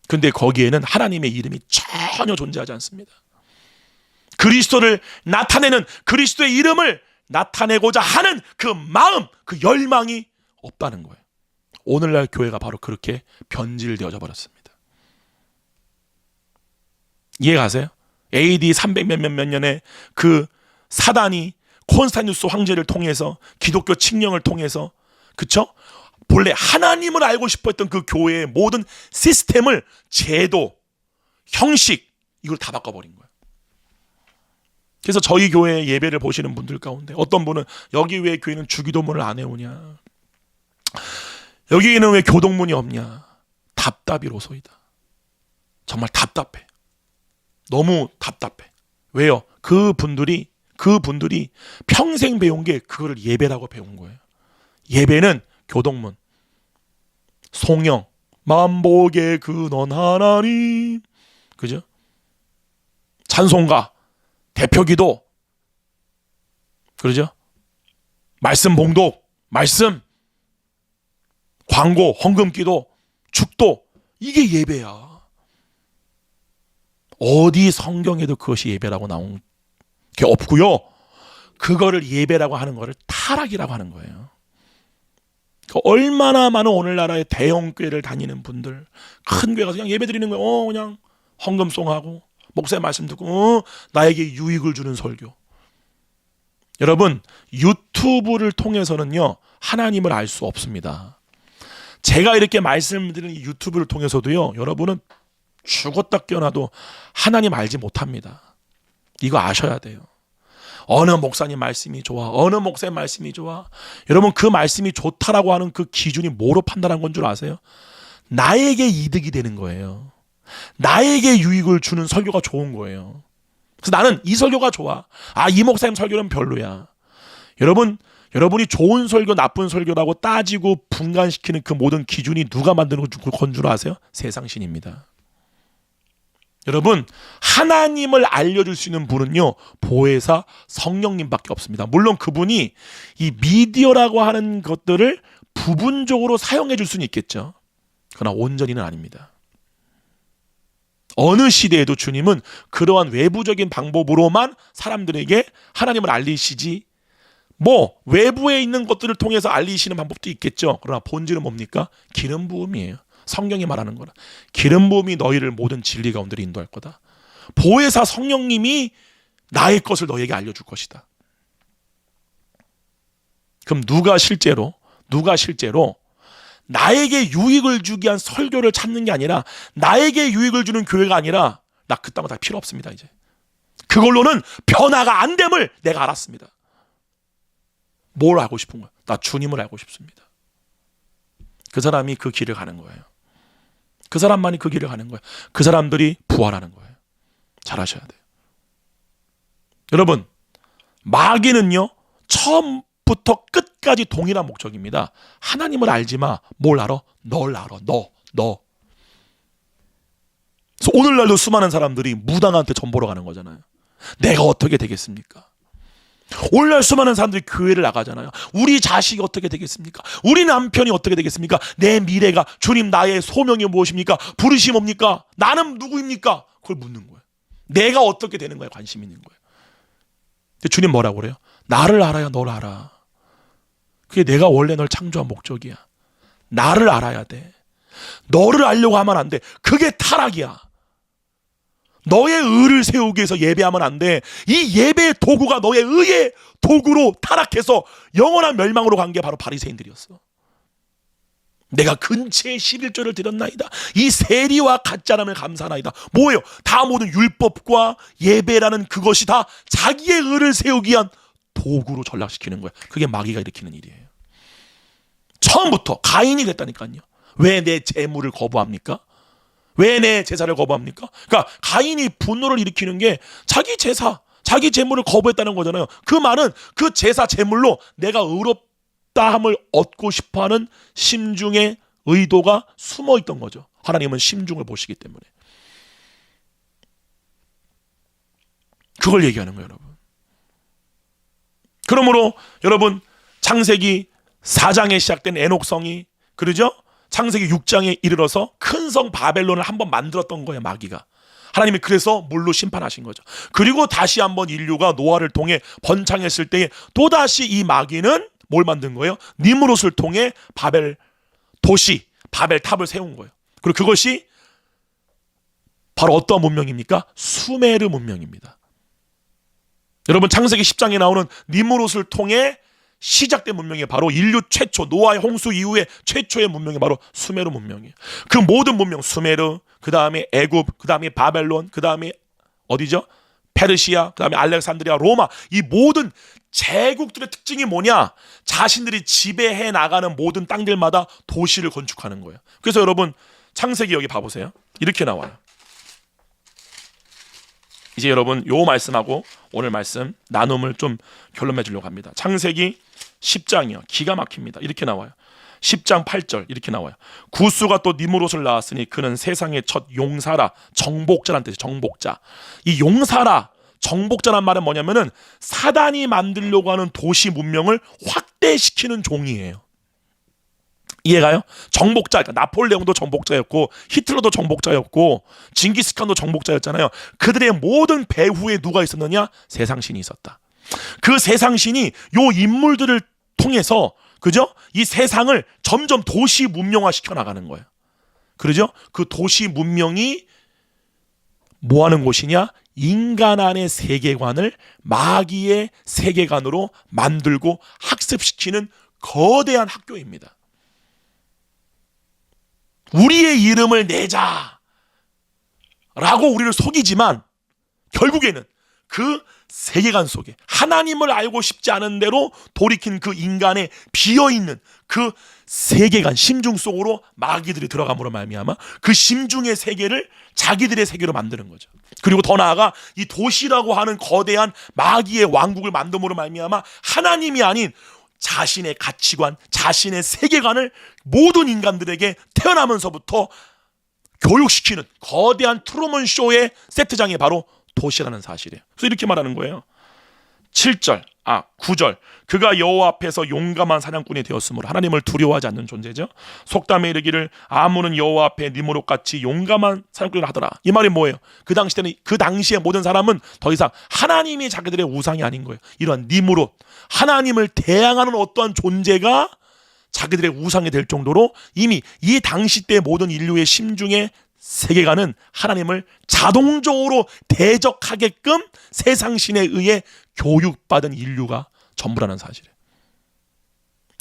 근데 거기에는 하나님의 이름이 전혀 존재하지 않습니다. 그리스도를 나타내는, 그리스도의 이름을 나타내고자 하는 그 마음, 그 열망이 없다는 거예요. 오늘날 교회가 바로 그렇게 변질되어져 버렸습니다. 이해 가세요? AD 300 몇 년에 그 사단이 콘스탄티누스 황제를 통해서, 기독교 칙령을 통해서, 그쵸? 본래 하나님을 알고 싶어 했던 그 교회의 모든 시스템을, 제도, 형식, 이걸 다 바꿔버린 거예요. 그래서 저희 교회 예배를 보시는 분들 가운데 어떤 분은 여기 왜 교회는 주기도문을 안 해오냐, 여기에는 왜 교동문이 없냐, 답답이로소이다. 정말 답답해. 너무 답답해. 왜요? 그분들이 평생 배운 게 그거를 예배라고 배운 거예요. 예배는 교동문, 송영, 만복의 근원 하나님, 그죠? 찬송가, 대표기도, 그러죠? 말씀 봉독, 말씀, 광고, 헌금기도, 축도, 이게 예배야. 어디 성경에도 그것이 예배라고 나온 게 없고요. 그거를 예배라고 하는 거를 타락이라고 하는 거예요. 얼마나 많은 오늘나라의 대형 교회를 다니는 분들, 큰 교회 가서 그냥 예배 드리는 거예요. 그냥 헌금송하고 목사의 말씀 듣고 나에게 유익을 주는 설교. 여러분, 유튜브를 통해서는요 하나님을 알 수 없습니다. 제가 이렇게 말씀드리는 유튜브를 통해서도요, 여러분은 죽었다 깨어나도 하나님 알지 못합니다. 이거 아셔야 돼요. 어느 목사님 말씀이 좋아, 어느 목사의 말씀이 좋아. 여러분, 그 말씀이 좋다라고 하는 그 기준이 뭐로 판단한 건 줄 아세요? 나에게 이득이 되는 거예요. 나에게 유익을 주는 설교가 좋은 거예요. 그래서 나는 이 설교가 좋아. 아, 이 목사님 설교는 별로야. 여러분이 좋은 설교, 나쁜 설교라고 따지고 분간시키는 그 모든 기준이 누가 만드는 건 줄 아세요? 세상신입니다. 여러분, 하나님을 알려줄 수 있는 분은요 보혜사 성령님밖에 없습니다. 물론 그분이 이 미디어라고 하는 것들을 부분적으로 사용해 줄 수는 있겠죠. 그러나 온전히는 아닙니다. 어느 시대에도 주님은 그러한 외부적인 방법으로만 사람들에게 하나님을 알리시지, 뭐 외부에 있는 것들을 통해서 알리시는 방법도 있겠죠. 그러나 본질은 뭡니까? 기름 부음이에요. 성경이 말하는 거라. 기름 부음이 너희를 모든 진리 가운데로 인도할 거다. 보혜사 성령님이 나의 것을 너에게 알려줄 것이다. 그럼 누가 실제로 나에게 유익을 주기 위한 설교를 찾는 게 아니라, 나에게 유익을 주는 교회가 아니라, 나 그딴 거 다 필요 없습니다. 이제 그걸로는 변화가 안 됨을 내가 알았습니다. 뭘 알고 싶은 거야? 나 주님을 알고 싶습니다. 그 사람이 그 길을 가는 거예요. 그 사람만이 그 길을 가는 거예요. 그 사람들이 부활하는 거예요. 잘하셔야 돼요. 여러분, 마귀는요, 처음부터 끝까지 동일한 목적입니다. 하나님을 알지 마. 뭘 알아? 널 알아. 너. 그래서 오늘날도 수많은 사람들이 무당한테 전 보러 가는 거잖아요. 내가 어떻게 되겠습니까? 오늘날 수많은 사람들이 교회를 나가잖아요. 우리 자식이 어떻게 되겠습니까? 우리 남편이 어떻게 되겠습니까? 내 미래가, 주님 나의 소명이 무엇입니까? 부르심이 뭡니까? 나는 누구입니까? 그걸 묻는 거예요. 내가 어떻게 되는 거에 관심 있는 거예요. 근데 주님 뭐라고 그래요? 나를 알아야 널 알아. 그게 내가 원래 널 창조한 목적이야. 나를 알아야 돼. 너를 알려고 하면 안 돼. 그게 타락이야. 너의 의를 세우기 위해서 예배하면 안 돼. 이 예배의 도구가 너의 의의 도구로 타락해서 영원한 멸망으로 간 게 바로 바리새인들이었어. 내가 근처에 11조를 드렸나이다. 이 세리와 가짜람을 감사하나이다. 뭐예요? 다 모든 율법과 예배라는 그것이 다 자기의 의를 세우기 위한 도구로 전락시키는 거야. 그게 마귀가 일으키는 일이에요. 처음부터 가인이 됐다니까요. 왜 내 재물을 거부합니까? 왜 내 제사를 거부합니까? 그러니까 가인이 분노를 일으키는 게 자기 제사, 자기 재물을 거부했다는 거잖아요. 그 말은 그 제사 재물로 내가 의롭다함을 얻고 싶어하는 심중의 의도가 숨어있던 거죠. 하나님은 심중을 보시기 때문에. 그걸 얘기하는 거예요, 여러분. 그러므로 여러분, 창세기 4장에 시작된 에녹성이, 그러죠? 창세기 6장에 이르러서 큰 성 바벨론을 한번 만들었던 거예요, 마귀가. 하나님이 그래서 물로 심판하신 거죠. 그리고 다시 한번 인류가 노아를 통해 번창했을 때에 또다시 이 마귀는 뭘 만든 거예요? 니므롯을 통해 바벨 도시, 바벨 탑을 세운 거예요. 그리고 그것이 바로 어떠한 문명입니까? 수메르 문명입니다. 여러분, 창세기 10장에 나오는 니므롯을 통해 시작된 문명이 바로 인류 최초, 노아의 홍수 이후에 최초의 문명이 바로 수메르 문명이에요. 그 모든 문명, 수메르, 그 다음에 애굽, 그 다음에 바벨론, 그 다음에 어디죠? 페르시아, 그 다음에 알렉산드리아, 로마, 이 모든 제국들의 특징이 뭐냐? 자신들이 지배해 나가는 모든 땅들마다 도시를 건축하는 거예요. 그래서 여러분, 창세기 여기 봐보세요. 이렇게 나와요. 이제 여러분, 요 말씀하고 오늘 말씀 나눔을 좀 결론 맺으려고 합니다. 창세기 10장이요. 기가 막힙니다. 이렇게 나와요. 10장 8절 이렇게 나와요. 구스가 또 니므롯을 낳았으니 그는 세상의 첫 용사라. 정복자란 뜻이에요. 정복자. 이 용사라, 정복자란 말은 뭐냐면은 사단이 만들려고 하는 도시 문명을 확대시키는 종이에요. 이해가요? 정복자, 그러니까 나폴레옹도 정복자였고 히틀러도 정복자였고 징기스칸도 정복자였잖아요. 그들의 모든 배후에 누가 있었느냐? 세상신이 있었다. 그 세상신이 요 인물들을 통해서, 그죠? 이 세상을 점점 도시 문명화 시켜 나가는 거예요. 그러죠? 그 도시 문명이 뭐 하는 곳이냐? 인간 안의 세계관을 마귀의 세계관으로 만들고 학습시키는 거대한 학교입니다. 우리의 이름을 내자 라고 우리를 속이지만 결국에는 그 세계관 속에 하나님을 알고 싶지 않은 대로 돌이킨 그 인간의 비어있는 그 세계관, 심중 속으로 마귀들이 들어감으로 말미암아 그 심중의 세계를 자기들의 세계로 만드는 거죠. 그리고 더 나아가 이 도시라고 하는 거대한 마귀의 왕국을 만듦으로 말미암아 하나님이 아닌 자신의 가치관, 자신의 세계관을 모든 인간들에게 태어나면서부터 교육시키는 거대한 트루먼 쇼의 세트장이 바로 도시라는 사실이에요. 그래서 이렇게 말하는 거예요. 9절. 그가 여호와 앞에서 용감한 사냥꾼이 되었으므로 하나님을 두려워하지 않는 존재죠. 속담에 이르기를 아무는 여호와 앞에 니무롯 같이 용감한 사냥꾼을 하더라. 이 말이 뭐예요? 그 당시에 모든 사람은 더 이상 하나님이 자기들의 우상이 아닌 거예요. 이러한 니무롯, 하나님을 대항하는 어떠한 존재가 자기들의 우상이 될 정도로 이미 이 당시 때 모든 인류의 심중에 세계관은 하나님을 자동적으로 대적하게끔 세상신에 의해 교육받은 인류가 전부라는 사실이에요.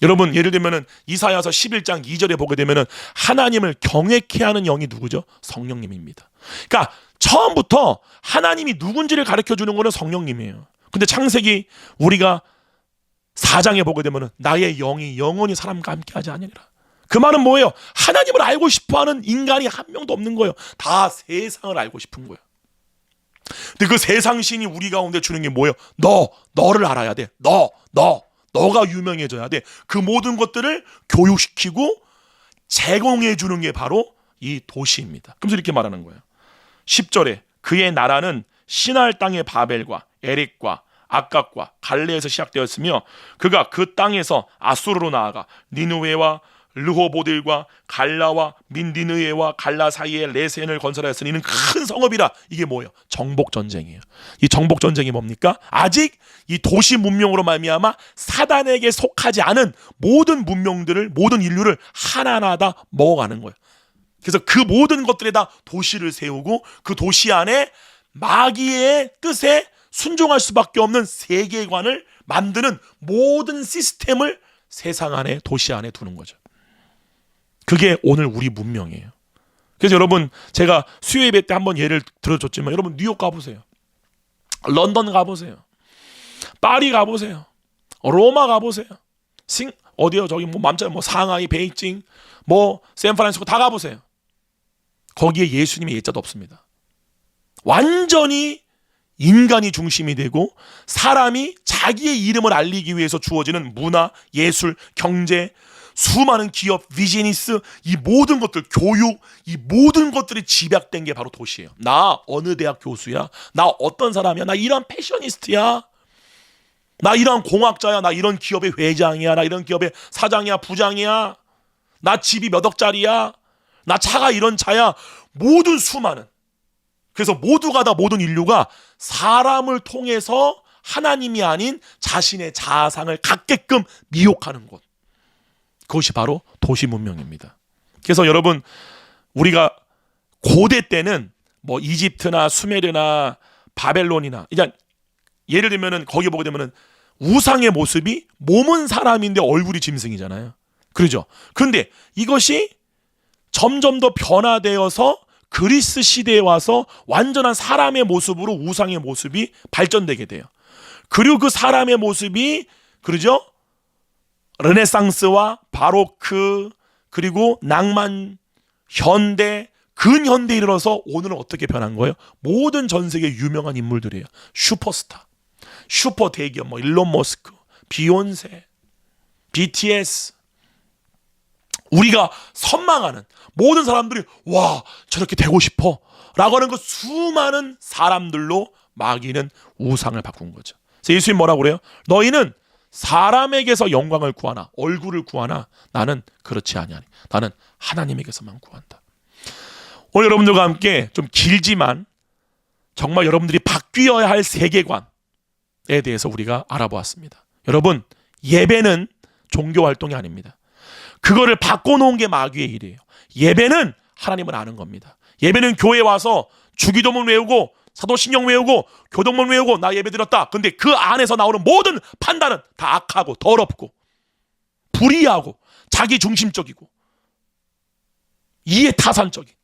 여러분, 예를 들면은 이사야서 11장 2절에 보게 되면은 하나님을 경외케 하는 영이 누구죠? 성령님입니다. 그러니까 처음부터 하나님이 누군지를 가르쳐 주는 거는 성령님이에요. 근데 창세기 우리가 4장에 보게 되면은 나의 영이 영원히 사람과 함께 하지 아니하리라. 그 말은 뭐예요? 하나님을 알고 싶어하는 인간이 한 명도 없는 거예요. 다 세상을 알고 싶은 거예요. 근데 그 세상신이 우리 가운데 주는 게 뭐예요? 너를 알아야 돼. 너가 유명해져야 돼. 그 모든 것들을 교육시키고 제공해 주는 게 바로 이 도시입니다. 그래서 이렇게 말하는 거예요. 10절에 그의 나라는 시날 땅의 바벨과 에렉과 아깝과 갈레에서 시작되었으며 그가 그 땅에서 아수르로 나아가 니누웨와 르호보들과 갈라와 민디느에와 갈라 사이에 레센을 건설하였으니 이는 큰 성읍이라. 이게 뭐예요? 정복전쟁이에요. 이 정복전쟁이 뭡니까? 아직 이 도시 문명으로 말미암아 사단에게 속하지 않은 모든 문명들을, 모든 인류를 하나하나 다 먹어가는 거예요. 그래서 그 모든 것들에다 도시를 세우고 그 도시 안에 마귀의 뜻에 순종할 수밖에 없는 세계관을 만드는 모든 시스템을 세상 안에, 도시 안에 두는 거죠. 그게 오늘 우리 문명이에요. 그래서 여러분, 제가 수요 예배 때 한번 예를 들어줬지만 여러분 뉴욕 가보세요. 런던 가보세요. 파리 가보세요. 로마 가보세요. 어디요? 저기 상하이, 베이징, 샌프란시스코 다 가보세요. 거기에 예수님의 예자도 없습니다. 완전히 인간이 중심이 되고 사람이 자기의 이름을 알리기 위해서 주어지는 문화, 예술, 경제, 수많은 기업, 비즈니스, 이 모든 것들, 교육, 이 모든 것들이 집약된 게 바로 도시예요. 나 어느 대학 교수야? 나 어떤 사람이야? 나 이런 패셔니스트야? 나 이런 공학자야? 나 이런 기업의 회장이야? 나 이런 기업의 사장이야? 부장이야? 나 집이 몇 억짜리야? 나 차가 이런 차야? 모든 수많은, 그래서 모두가 다, 모든 인류가 사람을 통해서 하나님이 아닌 자신의 자아상을 갖게끔 미혹하는 곳, 그것이 바로 도시 문명입니다. 그래서 여러분, 우리가 고대 때는 이집트나 수메르나 바벨론이나, 이제 예를 들면은 거기 보게 되면은 우상의 모습이 몸은 사람인데 얼굴이 짐승이잖아요. 그러죠? 근데 이것이 점점 더 변화되어서 그리스 시대에 와서 완전한 사람의 모습으로 우상의 모습이 발전되게 돼요. 그리고 그 사람의 모습이, 그러죠? 르네상스와 바로크, 그리고 낭만, 현대, 근현대에 이르러서 오늘은 어떻게 변한 거예요? 모든 전 세계 유명한 인물들이에요. 슈퍼스타, 슈퍼 대기업, 일론 머스크, 비욘세, BTS. 우리가 선망하는 모든 사람들이 와, 저렇게 되고 싶어 라고 하는 그 수많은 사람들로 마귀는 우상을 바꾼 거죠. 그래서 예수님 뭐라고 그래요? 너희는 사람에게서 영광을 구하나 얼굴을 구하나 나는 그렇지 아니하니 나는 하나님에게서만 구한다. 오늘 여러분들과 함께 좀 길지만 정말 여러분들이 바뀌어야 할 세계관에 대해서 우리가 알아보았습니다. 여러분, 예배는 종교 활동이 아닙니다. 그거를 바꿔놓은 게 마귀의 일이에요. 예배는 하나님을 아는 겁니다. 예배는 교회에 와서 주기도문 외우고 사도신경 외우고 교동문 외우고 나 예배 드렸다. 근데 그 안에서 나오는 모든 판단은 다 악하고 더럽고 불의하고 자기 중심적이고 이해타산적인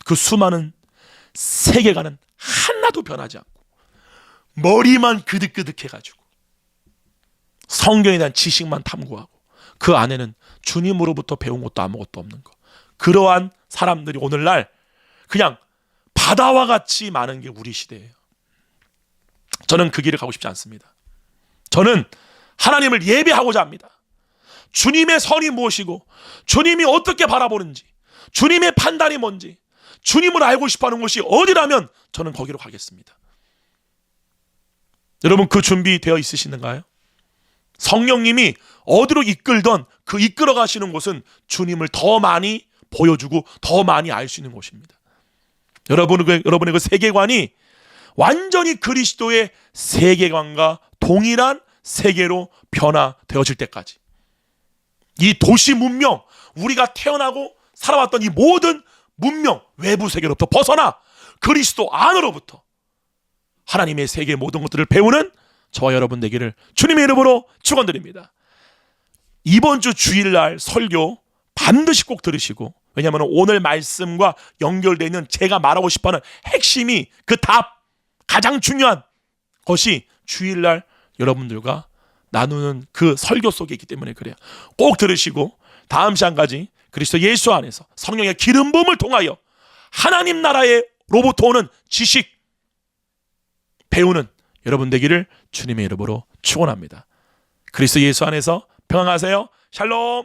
그 수많은 세계관은 하나도 변하지 않고 머리만 그득그득해가지고 성경에 대한 지식만 탐구하고 그 안에는 주님으로부터 배운 것도 아무것도 없는 거. 그러한 사람들이 오늘날 그냥 바다와 같이 많은 게 우리 시대예요. 저는 그 길을 가고 싶지 않습니다. 저는 하나님을 예배하고자 합니다. 주님의 선이 무엇이고 주님이 어떻게 바라보는지 주님의 판단이 뭔지 주님을 알고 싶어하는 곳이 어디라면 저는 거기로 가겠습니다. 여러분 그 준비되어 있으시는가요? 성령님이 어디로 이끌던 그 이끌어 가시는 곳은 주님을 더 많이 보여주고 더 많이 알 수 있는 곳입니다. 여러분의 그 세계관이 완전히 그리스도의 세계관과 동일한 세계로 변화되어질 때까지, 이 도시 문명, 우리가 태어나고 살아왔던 이 모든 문명, 외부 세계로부터 벗어나 그리스도 안으로부터 하나님의 세계 모든 것들을 배우는 저와 여러분 되기를 주님의 이름으로 축원드립니다. 이번 주 주일날 설교 반드시 꼭 들으시고, 왜냐하면 오늘 말씀과 연결되어 있는 제가 말하고 싶어하는 핵심이, 그 답, 가장 중요한 것이 주일날 여러분들과 나누는 그 설교 속에 있기 때문에 그래요. 꼭 들으시고 다음 시간까지 그리스도 예수 안에서 성령의 기름 부음을 통하여 하나님 나라의 로부터 오는 지식 배우는 여러분 되기를 주님의 이름으로 축원합니다. 그리스도 예수 안에서 평안하세요. 샬롬.